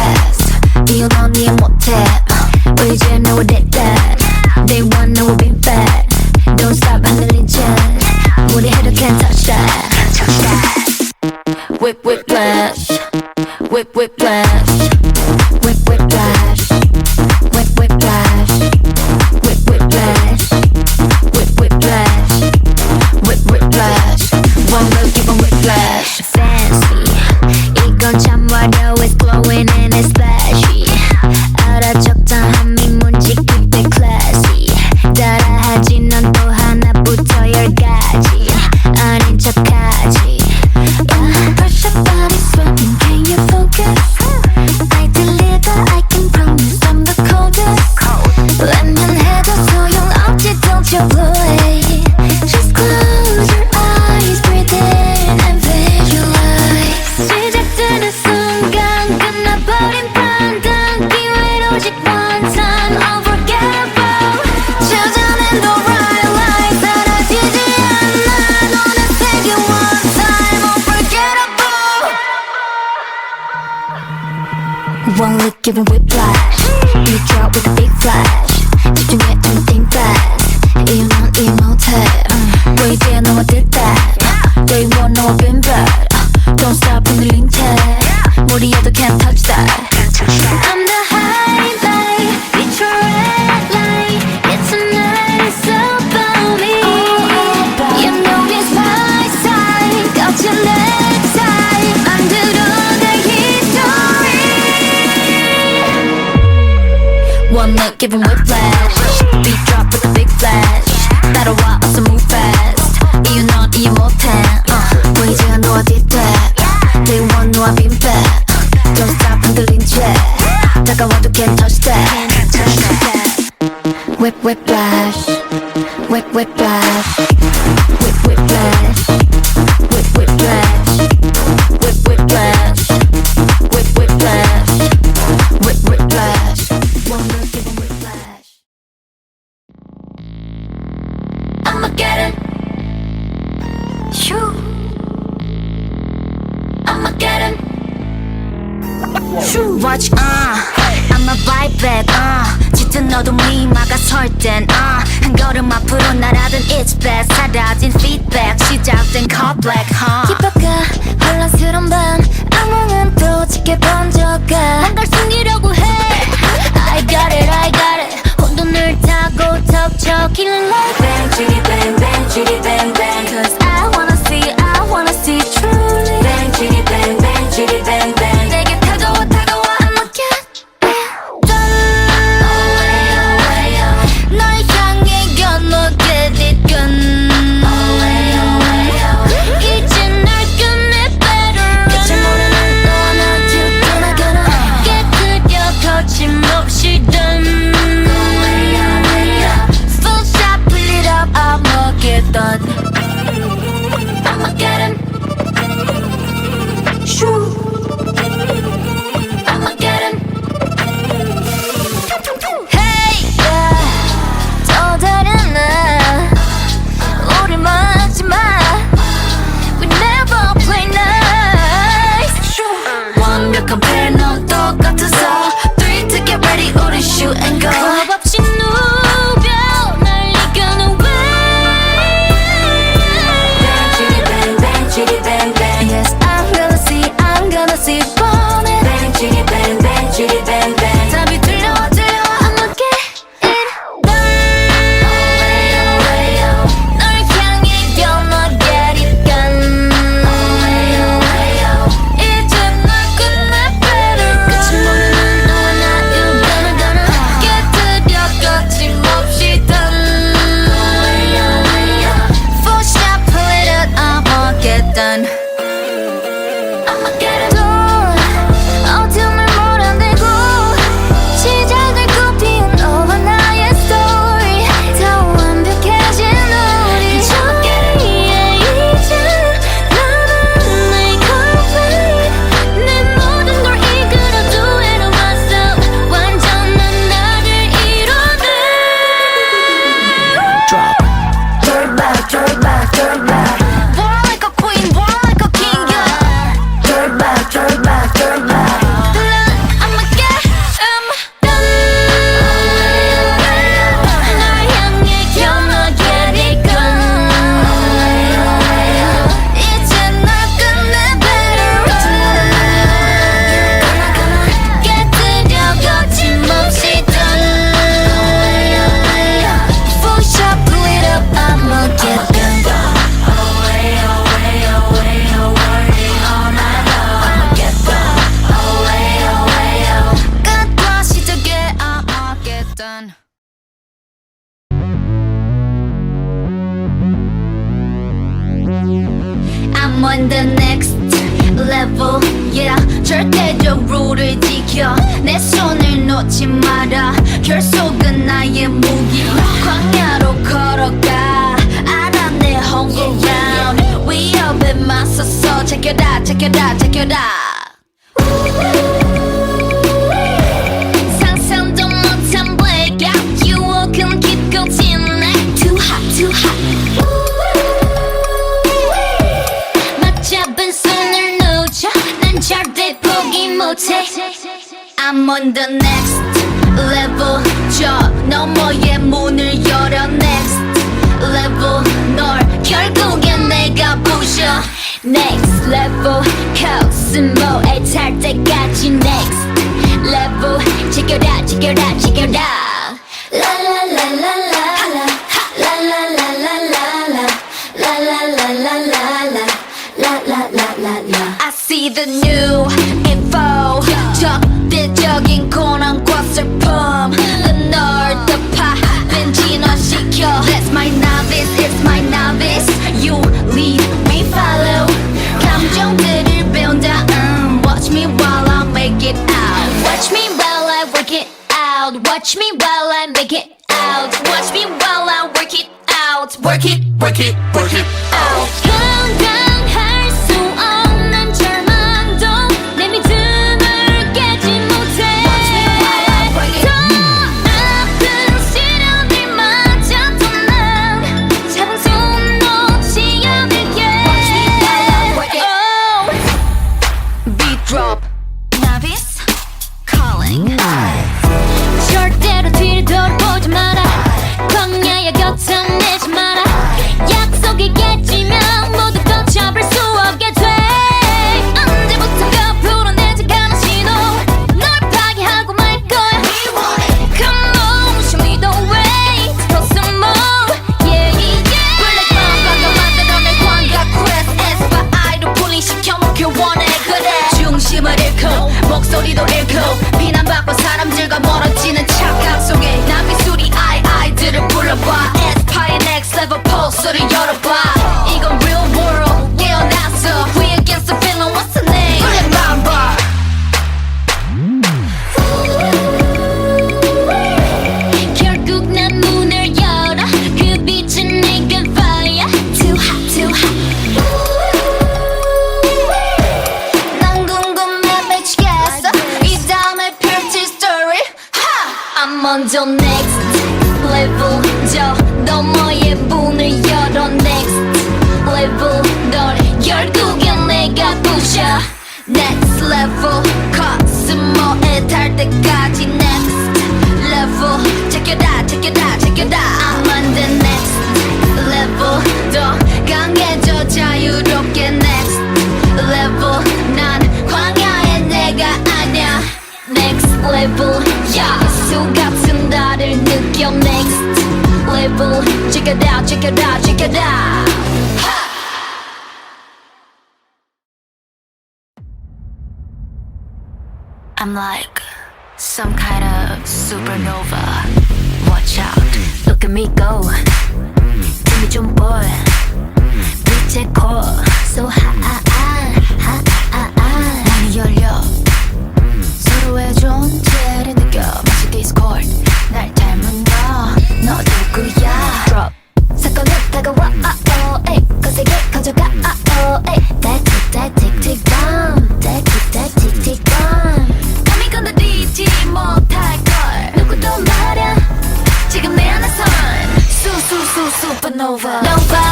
A: One look giving whiplash. You drop with a big flash. 집중해 and think fast. 이유 넌 이해 못해. 왜 이제 너와 뜻that. Day one 너와 been bad. Don't stop 흔들린 채 무리해도 can't touch that. I'm the highlight. It's your red light. It's a nice about me. You know it's my side. 거친 내 side. 만들어 내 history. One look giving whiplash. Beat drop with a big flash. 따라와 어서 move fast. 이유 넌 이해 못해. 왜 이제 너와 뒤태. Day one 너와 빈 back. Don't stop 흔들린 채 다가와도 can't touch that. Whip whiplash. Whip whiplash. Whip whiplash. Whip whiplash. Whip whiplash. Whip whiplash. Whip whiplash. One look give 'em whiplash. I'ma get it. Shoo. I'ma get it. Shoo. Watch I'ma vibe back 짙은 어둠이 막아설 땐 한 걸음 앞으로 날아든 it's bad 사라진 feedback 시작된 call black 힙합과 혼란스러운 밤 악몽은 또 짙게 번져가 뭔가를 숨기려고 해 I got it I got it 혼돈을 타고 덮쳐 killing like bang chitty bang bang chitty bang bang Cause I wanna see truly bang chitty bang bang chitty bang bang 내게 다가와 I'ma get it done 널 향해 건너 get it done 이제 날 끝내 better run 끝을 모르는 너와 나 together 깨뜨려 거침없이 done full shot pull it up I'ma get done I'ma get it shoo I'ma get it Hey yeah 또 다른 날 우리 막지 마 We never play nice 완벽한 패널 똑같아서 Three to get ready 우리 shoot and go 겁 없이 누벼 날 이겨는 way Bang chitty bang bang chitty bang bang Yes I'm gonna see 뻔해 Bang chitty bang bang chitty bang bang 답이 들려 I'ma get it done 널 향해 건너 get it done 이제 날 끝내 better 끝을 모르는 너와 나 you gonna 깨뜨려 거침없이 done full shot pull it up I'ma get done I'ma get it done 어둠을 몰아내고 시작을 피운 너와 나의 story 더 완벽해진 우리 저기에 이제 나는 내 complete 내 모든 걸 이끌어 do it on myself 완전한 나를 이뤄내 Drop Throw it back, throw it back, throw it back War like a queen, war like a king yeah. Throw it back, throw it back, throw it back I'ma get done 널 향해 건너 get it done 이제 날 끝내 better run 깨뜨려 거침없이 done full shot pull it up I'ma get done 끝과 시작에 I'ma get done I'm on the next level yeah 절대적 룰을 지켜 내 손을 놓지 마라 결속은 나의 무기 광야로 걸어가 알아 내 home ground 위협에 맞서서 check it out check it out check it out 상상도 못한 blackout 유혹은 깊고 진해 too hot too hot 맞잡은 손을 놓쳐 난 절대 포기 못해 I'm on the next level 저 너머의 문을 열어 next level 널 결국엔 내가 부셔 next level 코스모에 탈 때까지 next level 지켜라 지켜라 지켜라 라라라라라라 라라라라라라 라라라라라라 라라라라라 I see the new info 적대적인 고난과 슬픔 널 덮아 진화시켜 That's my novice, it's my novice You lead, we follow 감정들을 배운다 Watch me while I make it out Watch me while I work it out Watch me while I make it out Watch me while I work it out Work it, work it, work it out 건강할 수 없는 절망도 내 믿음을 깨지 못해 Watch me while I work it 더 아픈 시련을 맞아도 난 잡은 손 놓지 않을게 Watch me while I work it Beat drop Novice calling 절대로 뒤를 돌아보지 마라 광야의 곁은 내지 마라 약속이 깨지면 모두 걷혀볼 수 없게 돼 언제부턴가 불어내지 않은 신호 널 파괴하고 말 거야 Come on, show me the way 더 smooth, yeah, yeah Black Mamba가 만들어낸 광각 quest 에스파이로 분리시켜 먹길 원해 그래 중심을 잃고 목소리도 잃고 비난받고 사람들과 멀어지는 착각 속에 난 미술이 아이들을 불러봐 에스파이 next level 포스를 열어봐 이건 real world 깨어났어 We against the feeling what's the name Black Mamba 결국 난 문을 열어 그 빛은 내게 fire Too hot, too hot 난 궁금해 미치겠어 이 다음에 펼칠 story I'm on the next level 저 너머의 문을 열어 next level 널 결국엔 내가 부셔 next level 코스모에 달 때까지 next level check여라 check여라 check여라 I'm on the next level 더 강해져 자유롭게 next level 난 광야의 내가 아냐 next level 예수 같은 나를 느껴 next level check it out check it out check it out I'm like some kind of supernova watch out look at me go 힘이 좀 보여 빛의 core so high 문이 열려 서로의 존재를 느껴 마치 디스코드 날 닮은 너 누구야 Drop 사건은 다가와 에이 거세게 커져가 틱틱 틱틱 bomb 틱틱 틱틱 bomb 감히 건드리지 못할걸 누구도 말야 지금 내 안에선 supernova Nova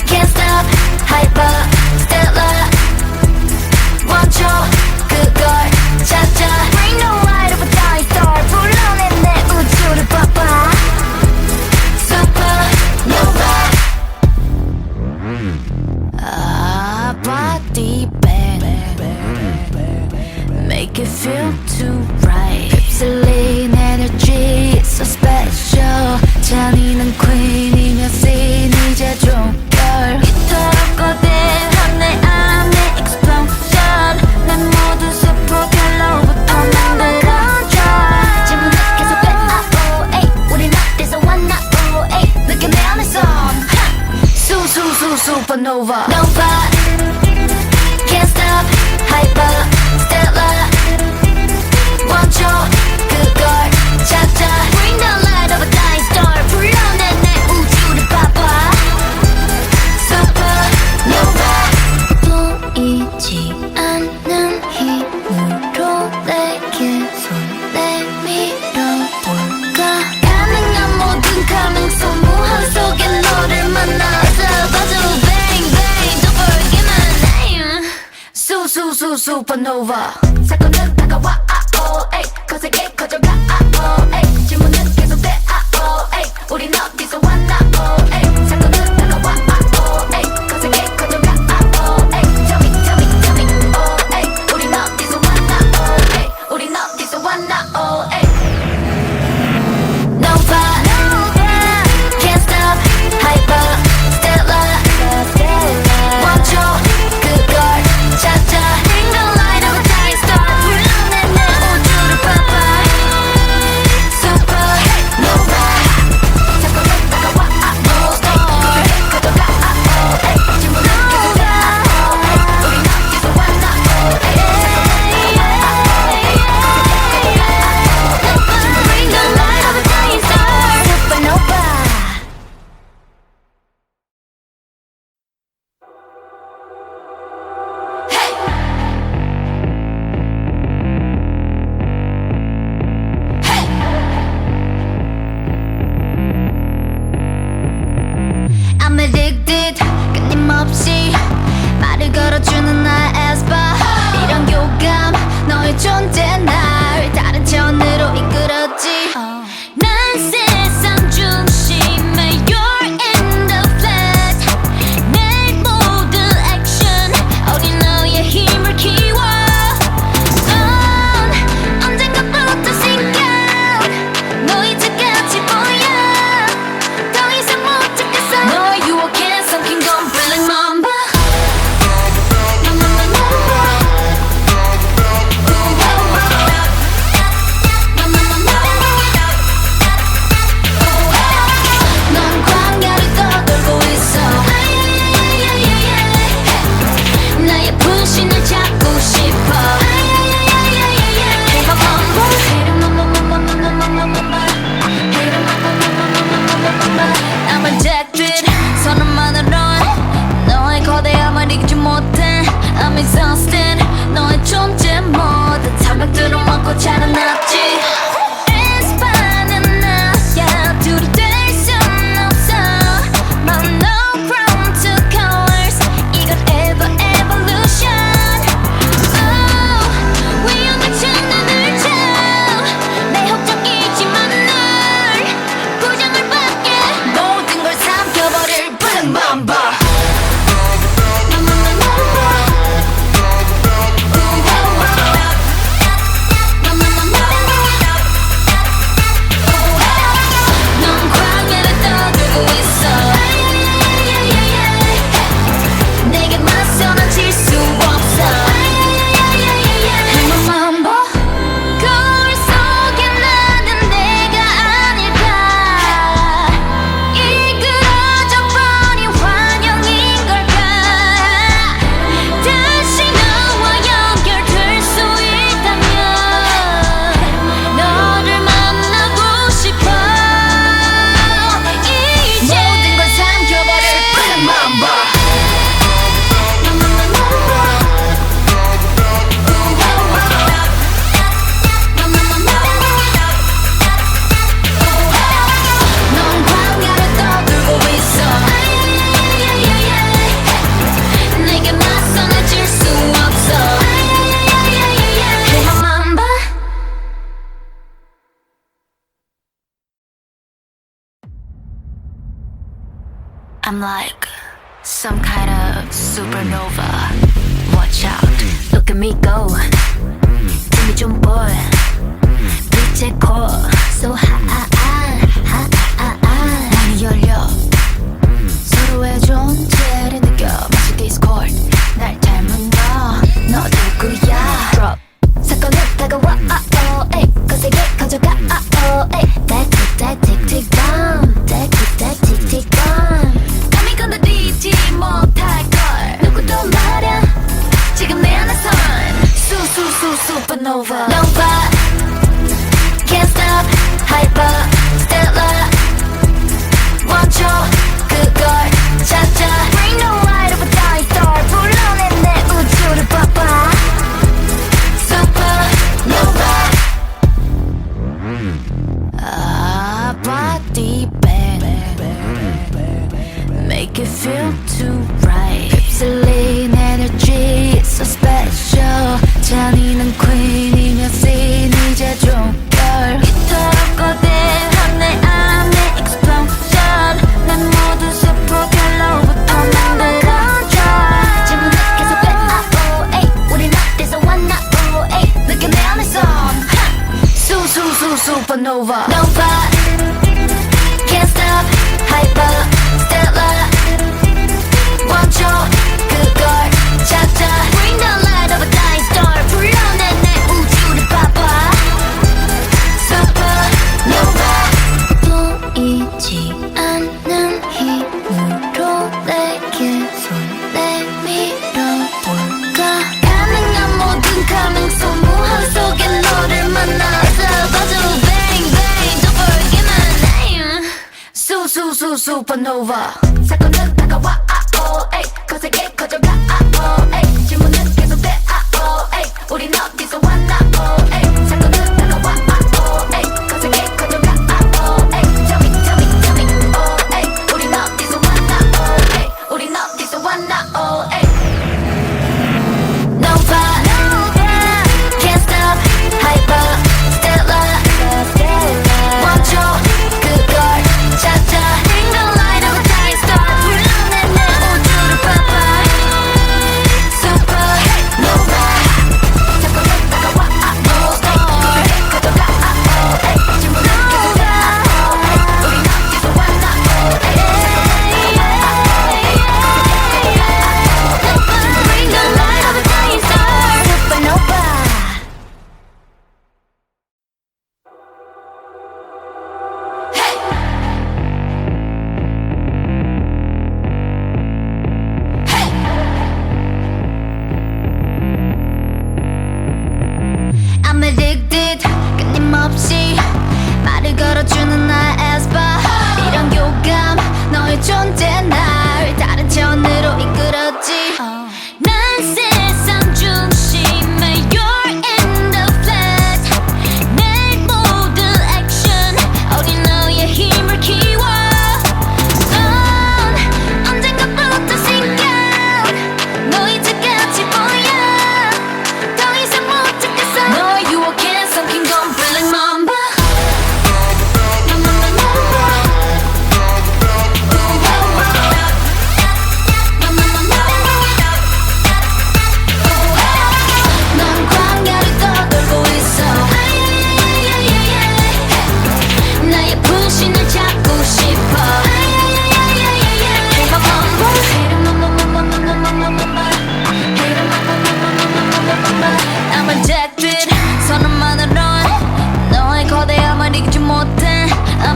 A: Can't stop hyper stellar 멈춰 그걸 찾아 Bring the light of a dying star 불러내 내 우주를 봐봐 Supernova body bang Make it feel too right 휩쓸린 energy so special 잔인한 queen이며 scene 이제 종결 이토록 거대한 내 안의 explosion 난 모두 super gallo부터 만들어줘 질문은 계속해 우린 어디서 왔나 느껴 내 안에선 supernova Nova Can't stop hyper stellar 멈춰 그걸 찾아 Bring the light of a dying star 불러내 내 우주를 봐봐 Supernova 보이지 않는 힘으로 내게 손 내밀어볼까 가능한 모든 가능성 무한 속에 너를 만나서 봐줘 Bang bang don't forget my name supernova 사건은 다가와 놨지 에스파는 나야 둘이 될 순 없어 But no chrome to colors 이건 ever evolution Oh 위험한 장난을 쳐 내 혹적이지만 널 부정을 받게 모든 걸 삼켜버릴 블랙맘바 I'm like some kind of supernova. Watch out, look at me go. 힘이 좀 보여. 빛의 core, so high. 문이 열려. 서로의 존재를 느껴. 마치 Discord. 날 닮은 너 누구야? Drop. 사건은 다가와. 거세게 커져가. 틱틱 bomb. 틱틱 bomb. 건드리지 못할걸 누구도 말야 지금 내 안에선 supernova Nova Can't stop Hyper Stellar 멈춰 그걸 찾아 Bring the light of a dying star 불러내 내 우주를 봐봐 Supernova body bang Make it feel too right 휩쓸린 energy so special 잔인한 queen이며 scene 이제 종결 이토록 거대한 내 안의 explosion 난 모든 슈퍼갤러부터 만든 control 질문을 계속 우린 어디서 왔나 느껴 내 안에선 supernova Nova Can't stop Hyper Stellar 멈춰 그걸 찾아 Bring the light of a dying star 불러내 내 우주를 봐봐 Supernova 보이지 않는 힘으로 내게 손 내밀어볼까 가능한 모든 가능성 무한 속에 너를 만나서 봐줘 Bang bang don't forget my name Supernova 사건은 다가와 거세게 커져가 질문은 계속돼 우린 어디서 왔나 사건은 다가와 거세게 커져가 Tell me 우린 어디서 왔나 우린 어디서 왔나 Nova Can't stop Hyper Stellar 멈춰 그걸 찾아 Bring the light of a dying star 불러내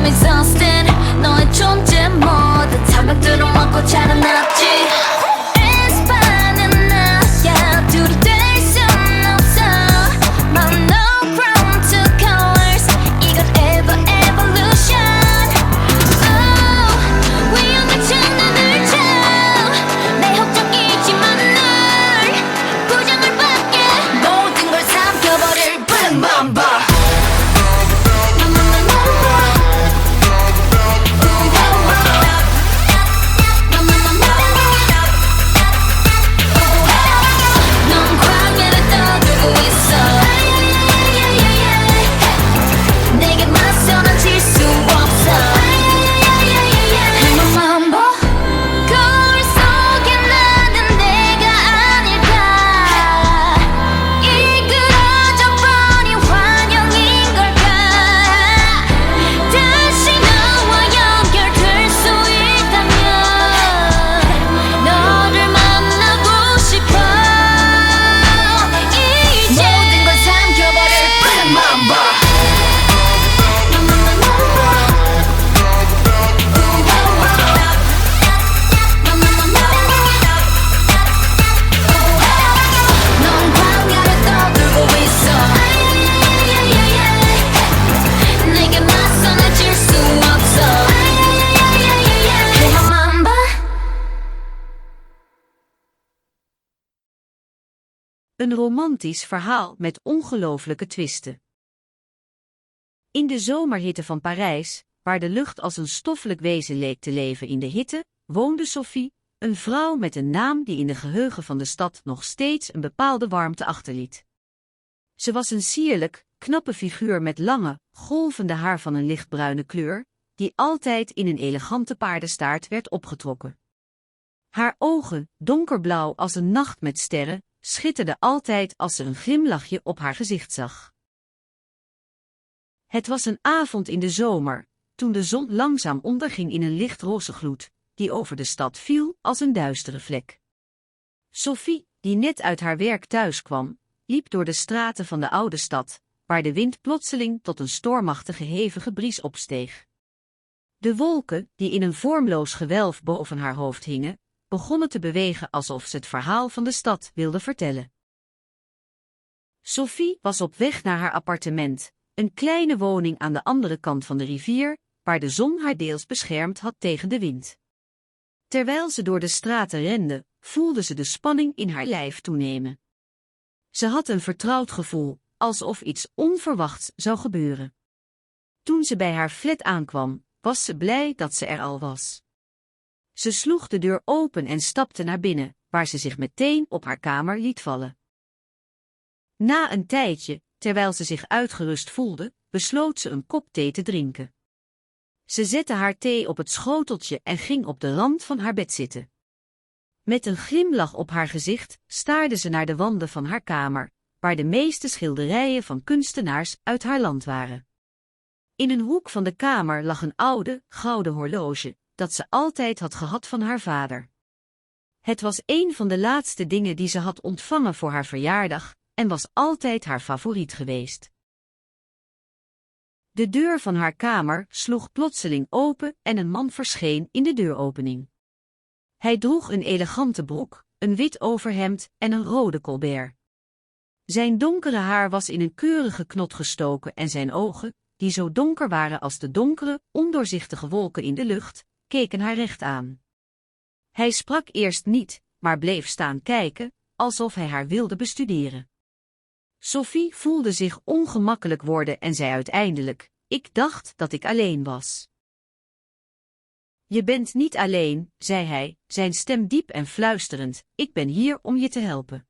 A: exhausted 너의 존재 모두 타격들을 먹고 자라났지 인스파는 나야 둘이 될 순 없어 But no chrome to colors 이건 ever evolution Oh 위험에 장난을 쳐 내 협정이지만 널 부정을 받게 모든 걸 삼켜버릴 Bling Mamba
B: Een romantisch verhaal met ongelooflijke twisten. In de zomerhitte van Parijs, waar de lucht als een stoffelijk wezen leek te leven in de hitte, woonde Sophie, een vrouw met een naam die in de geheugen van de stad nog steeds een bepaalde warmte achterliet. Ze was een sierlijk, knappe figuur met lange, golvende haar van een lichtbruine kleur, die altijd in een elegante paardenstaart werd opgetrokken. Haar ogen, donkerblauw als een nacht met sterren, schitterden altijd als ze een glimlachje op haar gezicht zag. Het was een avond in de zomer, toen de zon langzaam onderging in een lichtroze gloed, die over de stad viel als een duistere vlek. Sophie, die net uit haar werk thuis kwam, liep door de straten van de oude stad, waar de wind plotseling tot een stormachtige hevige bries opsteeg. De wolken, die in een vormloos gewelf boven haar hoofd hingen, begonnen te bewegen alsof ze het verhaal van de stad wilden vertellen. Sophie was op weg naar haar appartement, een kleine woning aan de andere kant van de rivier, waar de zon haar deels beschermd had tegen de wind. Terwijl ze door de straten rende, voelde ze de spanning in haar lijf toenemen. Ze had een vertrouwd gevoel, alsof iets onverwachts zou gebeuren. Toen ze bij haar flat aankwam, was ze blij dat ze er al was. Ze sloeg de deur open en stapte naar binnen, waar ze zich meteen op haar kamer liet vallen. Na een tijdje, terwijl ze zich uitgerust voelde, besloot ze een kop thee te drinken. Ze zette haar thee op het schoteltje en ging op de rand van haar bed zitten. Met een glimlach op haar gezicht staarde ze naar de wanden van haar kamer, waar de meeste schilderijen van kunstenaars uit haar land waren. In een hoek van de kamer lag een oude, gouden horloge, dat ze altijd had gehad van haar vader. Het was een van de laatste dingen die ze had ontvangen voor haar verjaardag en was altijd haar favoriet geweest. De deur van haar kamer sloeg plotseling open en een man verscheen in de deuropening. Hij droeg een elegante broek, een wit overhemd en een rode colbert. Zijn donkere haar was in een keurige knot gestoken en zijn ogen, die zo donker waren als de donkere, ondoorzichtige wolken in de lucht, keken haar recht aan. Hij sprak eerst niet, maar bleef staan kijken, alsof hij haar wilde bestuderen. Sophie voelde zich ongemakkelijk worden en zei uiteindelijk: "Ik dacht dat ik alleen was." "Je bent niet alleen," zei hij, zijn stem diep en fluisterend, "ik ben hier om je te helpen."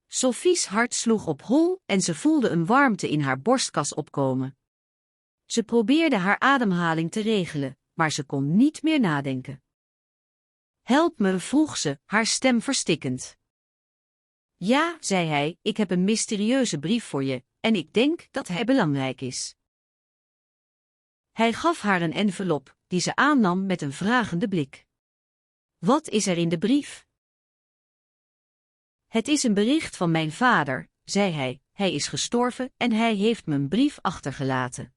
B: Sophie's hart sloeg op hol en ze voelde een warmte in haar borstkas opkomen. Ze probeerde haar ademhaling te regelen, maar ze kon niet meer nadenken. "Help me," vroeg ze, haar stem verstikkend. "Ja," zei hij, "ik heb een mysterieuze brief voor je, en ik denk dat hij belangrijk is." Hij gaf haar een envelop, die ze aannam met een vragende blik. "Wat is er in de brief?" "Het is een bericht van mijn vader," zei hij, "hij is gestorven en hij heeft me een brief achtergelaten."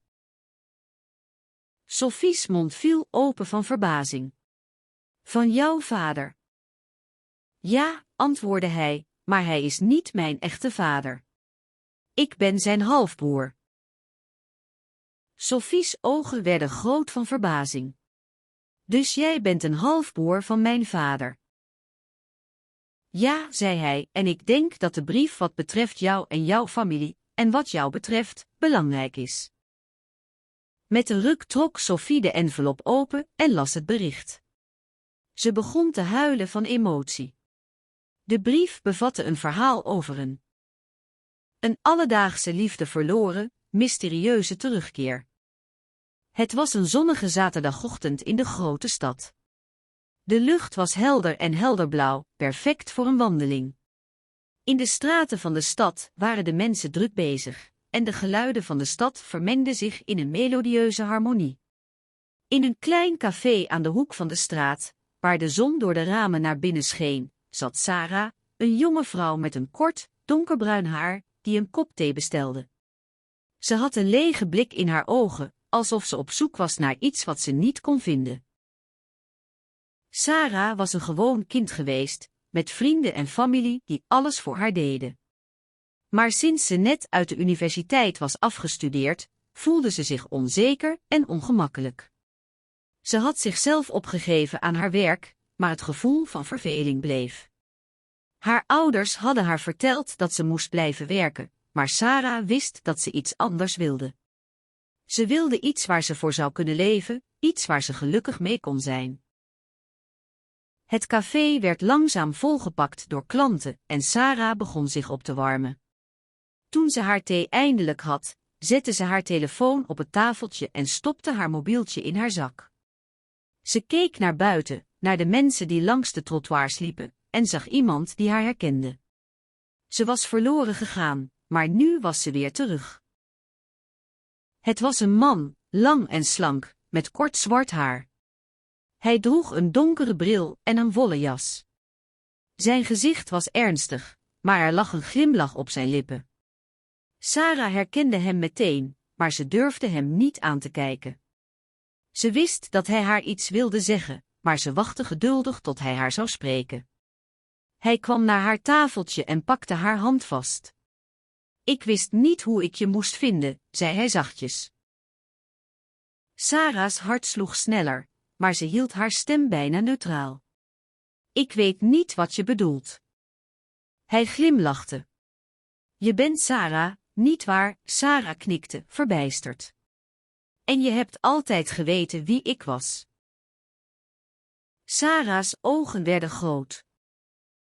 B: Sophie's mond viel open van verbazing. Van jouw vader? Ja, antwoordde hij, maar hij is niet mijn echte vader. Ik ben zijn halfbroer. Sophie's ogen werden groot van verbazing. Dus jij bent een halfbroer van mijn vader? Ja, zei hij, en ik denk dat de brief wat betreft jou en jouw familie, en wat jou betreft, belangrijk is. Met een ruk trok Sophie de envelop open en las het bericht. Ze begon te huilen van emotie. De brief bevatte een verhaal over een alledaagse liefde verloren, mysterieuze terugkeer. Het was een zonnige zaterdagochtend in de grote stad. De lucht was helder en helderblauw, perfect voor een wandeling. In de straten van de stad waren de mensen druk bezig, en de geluiden van de stad vermengden zich in een melodieuze harmonie. In een klein café aan de hoek van de straat, waar de zon door de ramen naar binnen scheen, zat Sarah, een jonge vrouw met een kort, donkerbruin haar, die een kop thee bestelde. Ze had een lege blik in haar ogen, alsof ze op zoek was naar iets wat ze niet kon vinden. Sarah was een gewoon kind geweest, met vrienden en familie die alles voor haar deden. Maar sinds ze net uit de universiteit was afgestudeerd, voelde ze zich onzeker en ongemakkelijk. Ze had zichzelf opgegeven aan haar werk, maar het gevoel van verveling bleef. Haar ouders hadden haar verteld dat ze moest blijven werken, maar Sarah wist dat ze iets anders wilde. Ze wilde iets waar ze voor zou kunnen leven, iets waar ze gelukkig mee kon zijn. Het café werd langzaam volgepakt door klanten en Sarah begon zich op te warmen. Toen ze haar thee eindelijk had, zette ze haar telefoon op het tafeltje en stopte haar mobieltje in haar zak. Ze keek naar buiten, naar de mensen die langs de trottoirs liepen, en zag iemand die haar herkende. Ze was verloren gegaan, maar nu was ze weer terug. Het was een man, lang en slank, met kort zwart haar. Hij droeg een donkere bril en een wollen jas. Zijn gezicht was ernstig, maar er lag een glimlach op zijn lippen. Sarah herkende hem meteen, maar ze durfde hem niet aan te kijken. Ze wist dat hij haar iets wilde zeggen, maar ze wachtte geduldig tot hij haar zou spreken. Hij kwam naar haar tafeltje en pakte haar hand vast. Ik wist niet hoe ik je moest vinden, zei hij zachtjes. Sarah's hart sloeg sneller, maar ze hield haar stem bijna neutraal. Ik weet niet wat je bedoelt. Hij glimlachte. Je bent Sarah, niet waar? Sarah knikte, verbijsterd. En je hebt altijd geweten wie ik was. Sarah's ogen werden groot.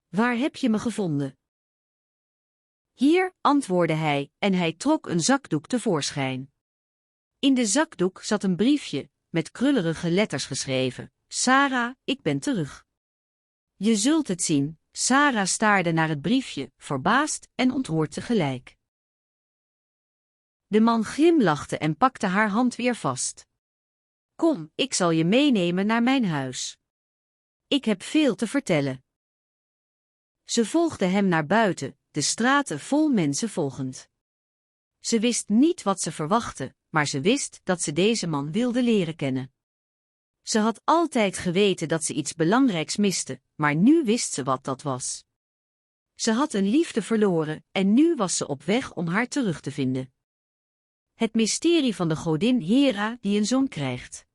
B: Waar heb je me gevonden? Hier, antwoordde hij, en hij trok een zakdoek tevoorschijn. In de zakdoek zat een briefje, met krullerige letters geschreven. Sarah, ik ben terug. Je zult het zien. Sarah staarde naar het briefje, verbaasd en ontroerd tegelijk. De man glimlachte en pakte haar hand weer vast. Kom, ik zal je meenemen naar mijn huis. Ik heb veel te vertellen. Ze volgde hem naar buiten, de straten vol mensen volgend. Ze wist niet wat ze verwachtte, maar ze wist dat ze deze man wilde leren kennen. Ze had altijd geweten dat ze iets belangrijks miste, maar nu wist ze wat dat was. Ze had een liefde verloren en nu was ze op weg om haar terug te vinden. Het mysterie van de godin Hera die een zoon krijgt.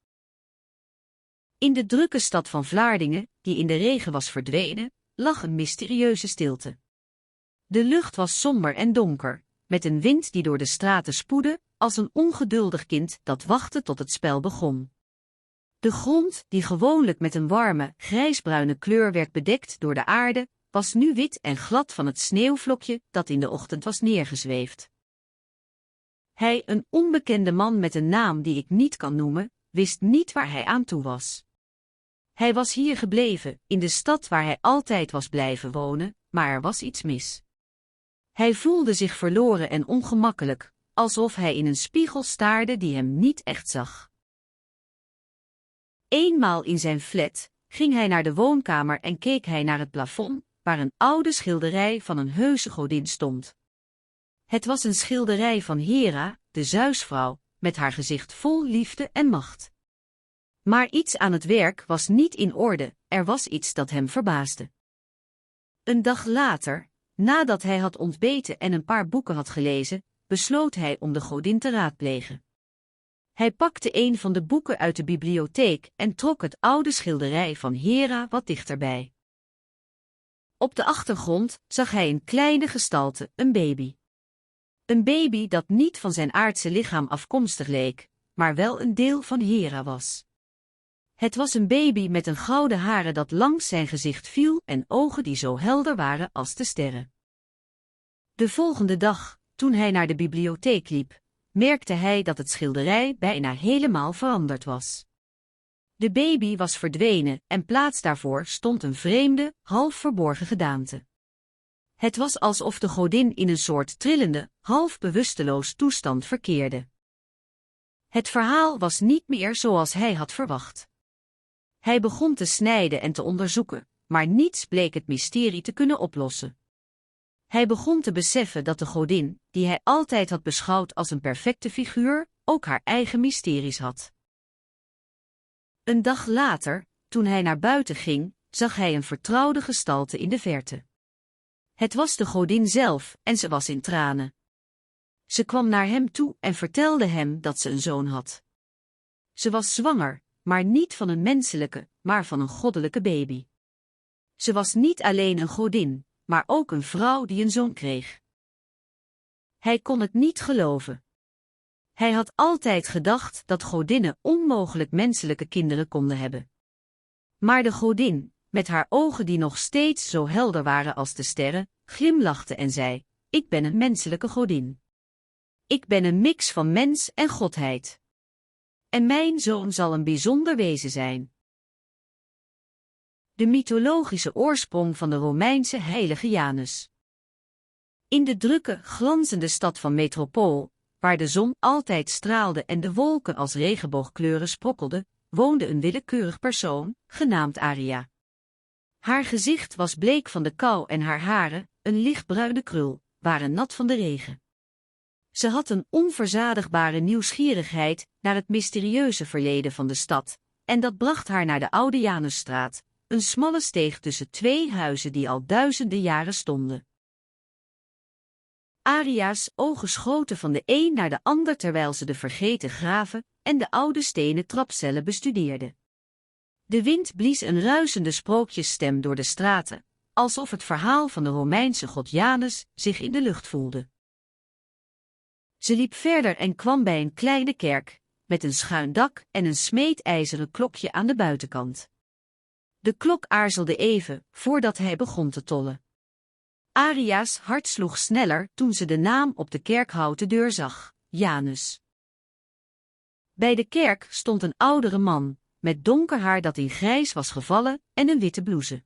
B: In de drukke stad van Vlaardingen, die in de regen was verdwenen, lag een mysterieuze stilte. De lucht was somber en donker, met een wind die door de straten spoedde, als een ongeduldig kind dat wachtte tot het spel begon. De grond, die gewoonlijk met een warme, grijsbruine kleur werd bedekt door de aarde, was nu wit en glad van het sneeuwvlokje dat in de ochtend was neergezweefd. Hij, een onbekende man met een naam die ik niet kan noemen, wist niet waar hij aan toe was. Hij was hier gebleven, in de stad waar hij altijd was blijven wonen, maar er was iets mis. Hij voelde zich verloren en ongemakkelijk, alsof hij in een spiegel staarde die hem niet echt zag. Eenmaal in zijn flat ging hij naar de woonkamer en keek hij naar het plafond, waar een oude schilderij van een heuse godin stond. Het was een schilderij van Hera, de Zeusvrouw, met haar gezicht vol liefde en macht. Maar iets aan het werk was niet in orde, er was iets dat hem verbaasde. Een dag later, nadat hij had ontbeten en een paar boeken had gelezen, besloot hij om de godin te raadplegen. Hij pakte een van de boeken uit de bibliotheek en trok het oude schilderij van Hera wat dichterbij. Op de achtergrond zag hij een kleine gestalte, een baby. Een baby dat niet van zijn aardse lichaam afkomstig leek, maar wel een deel van Hera was. Het was een baby met een gouden haren dat langs zijn gezicht viel en ogen die zo helder waren als de sterren. De volgende dag, toen hij naar de bibliotheek liep, merkte hij dat het schilderij bijna helemaal veranderd was. De baby was verdwenen en plaats daarvoor stond een vreemde, half verborgen gedaante. Het was alsof de godin in een soort trillende, half bewusteloos toestand verkeerde. Het verhaal was niet meer zoals hij had verwacht. Hij begon te snijden en te onderzoeken, maar niets bleek het mysterie te kunnen oplossen. Hij begon te beseffen dat de godin, die hij altijd had beschouwd als een perfecte figuur, ook haar eigen mysteries had. Een dag later, toen hij naar buiten ging, zag hij een vertrouwde gestalte in de verte. Het was de godin zelf en ze was in tranen. Ze kwam naar hem toe en vertelde hem dat ze een zoon had. Ze was zwanger, maar niet van een menselijke, maar van een goddelijke baby. Ze was niet alleen een godin, maar ook een vrouw die een zoon kreeg. Hij kon het niet geloven. Hij had altijd gedacht dat godinnen onmogelijk menselijke kinderen konden hebben. Maar de godin, met haar ogen die nog steeds zo helder waren als de sterren, glimlachte en zei: "Ik ben een menselijke godin. Ik ben een mix van mens en godheid. En mijn zoon zal een bijzonder wezen zijn." De mythologische oorsprong van de Romeinse heilige Janus. In de drukke, glanzende stad van Metropool, waar de zon altijd straalde en de wolken als regenboogkleuren sprokkelden, woonde een willekeurig persoon, genaamd Aria. Haar gezicht was bleek van de kou en haar haren, een lichtbruine krul, waren nat van de regen. Ze had een onverzadigbare nieuwsgierigheid naar het mysterieuze verleden van de stad, en dat bracht haar naar de Oude Janusstraat, een smalle steeg tussen twee huizen die al duizenden jaren stonden. Aria's ogen schoten van de een naar de ander terwijl ze de vergeten graven en de oude stenen trapcellen bestudeerde. De wind blies een ruisende sprookjesstem door de straten, alsof het verhaal van de Romeinse god Janus zich in de lucht voelde. Ze liep verder en kwam bij een kleine kerk, met een schuin dak en een smeedijzeren klokje aan de buitenkant. De klok aarzelde even, voordat hij begon te tollen. Aria's hart sloeg sneller toen ze de naam op de kerkhouten deur zag: Janus. Bij de kerk stond een oudere man, met donker haar dat in grijs was gevallen en een witte blouse.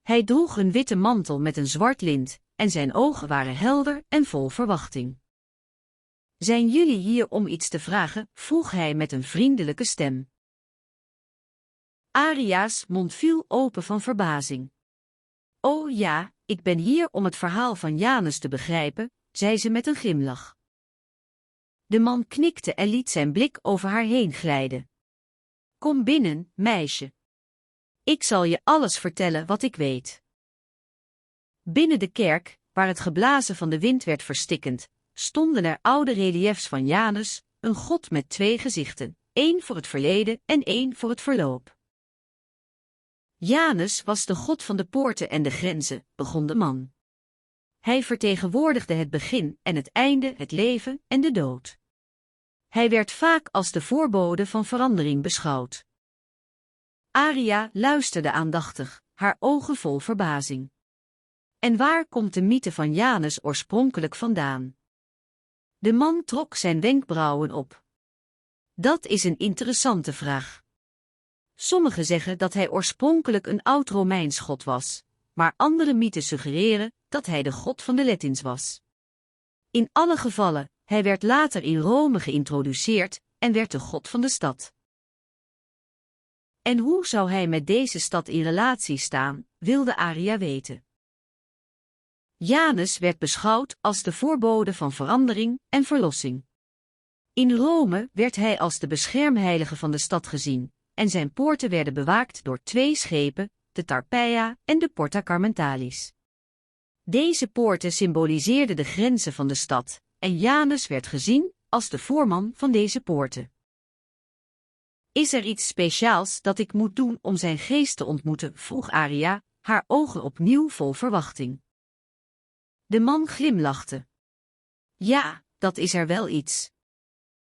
B: Hij droeg een witte mantel met een zwart lint, en zijn ogen waren helder en vol verwachting. "Zijn jullie hier om iets te vragen?" vroeg hij met een vriendelijke stem. Aria's mond viel open van verbazing. "O ja, ik ben hier om het verhaal van Janus te begrijpen," zei ze met een glimlach. De man knikte en liet zijn blik over haar heen glijden. "Kom binnen, meisje. Ik zal je alles vertellen wat ik weet." Binnen de kerk, waar het geblazen van de wind werd verstikkend, stonden er oude reliëfs van Janus, een god met twee gezichten, één voor het verleden en één voor het verloop. Janus was de god van de poorten en de grenzen, begon de man. Hij vertegenwoordigde het begin en het einde, het leven en de dood. Hij werd vaak als de voorbode van verandering beschouwd. Aria luisterde aandachtig, haar ogen vol verbazing. En waar komt de mythe van Janus oorspronkelijk vandaan? De man trok zijn wenkbrauwen op. Dat is een interessante vraag. Sommigen zeggen dat hij oorspronkelijk een oud-Romeins god was, maar andere mythen suggereren dat hij de god van de Latins was. In alle gevallen, hij werd later in Rome geïntroduceerd en werd de god van de stad. En hoe zou hij met deze stad in relatie staan, wilde Aria weten. Janus werd beschouwd als de voorbode van verandering en verlossing. In Rome werd hij als de beschermheilige van de stad gezien, en zijn poorten werden bewaakt door 2 schepen, de Tarpeia en de Porta Carmentalis. Deze poorten symboliseerden de grenzen van de stad, en Janus werd gezien als de voorman van deze poorten. Is er iets speciaals dat ik moet doen om zijn geest te ontmoeten? Vroeg Aria, haar ogen opnieuw vol verwachting. De man glimlachte. Ja, dat is er wel iets.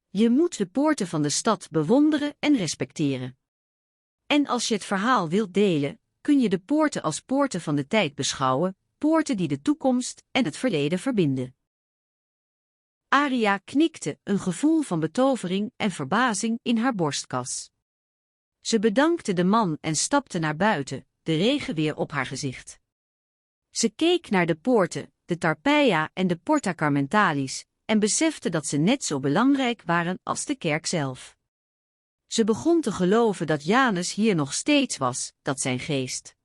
B: Je moet de poorten van de stad bewonderen en respecteren. En als je het verhaal wilt delen, kun je de poorten als poorten van de tijd beschouwen, poorten die de toekomst en het verleden verbinden. Aria knikte, een gevoel van betovering en verbazing in haar borstkas. Ze bedankte de man en stapte naar buiten, de regen weer op haar gezicht. Ze keek naar de poorten, de Tarpeia en de Porta Carmentalis, en besefte dat ze net zo belangrijk waren als de kerk zelf. Ze begon te geloven dat Janus hier nog steeds was, dat zijn geest.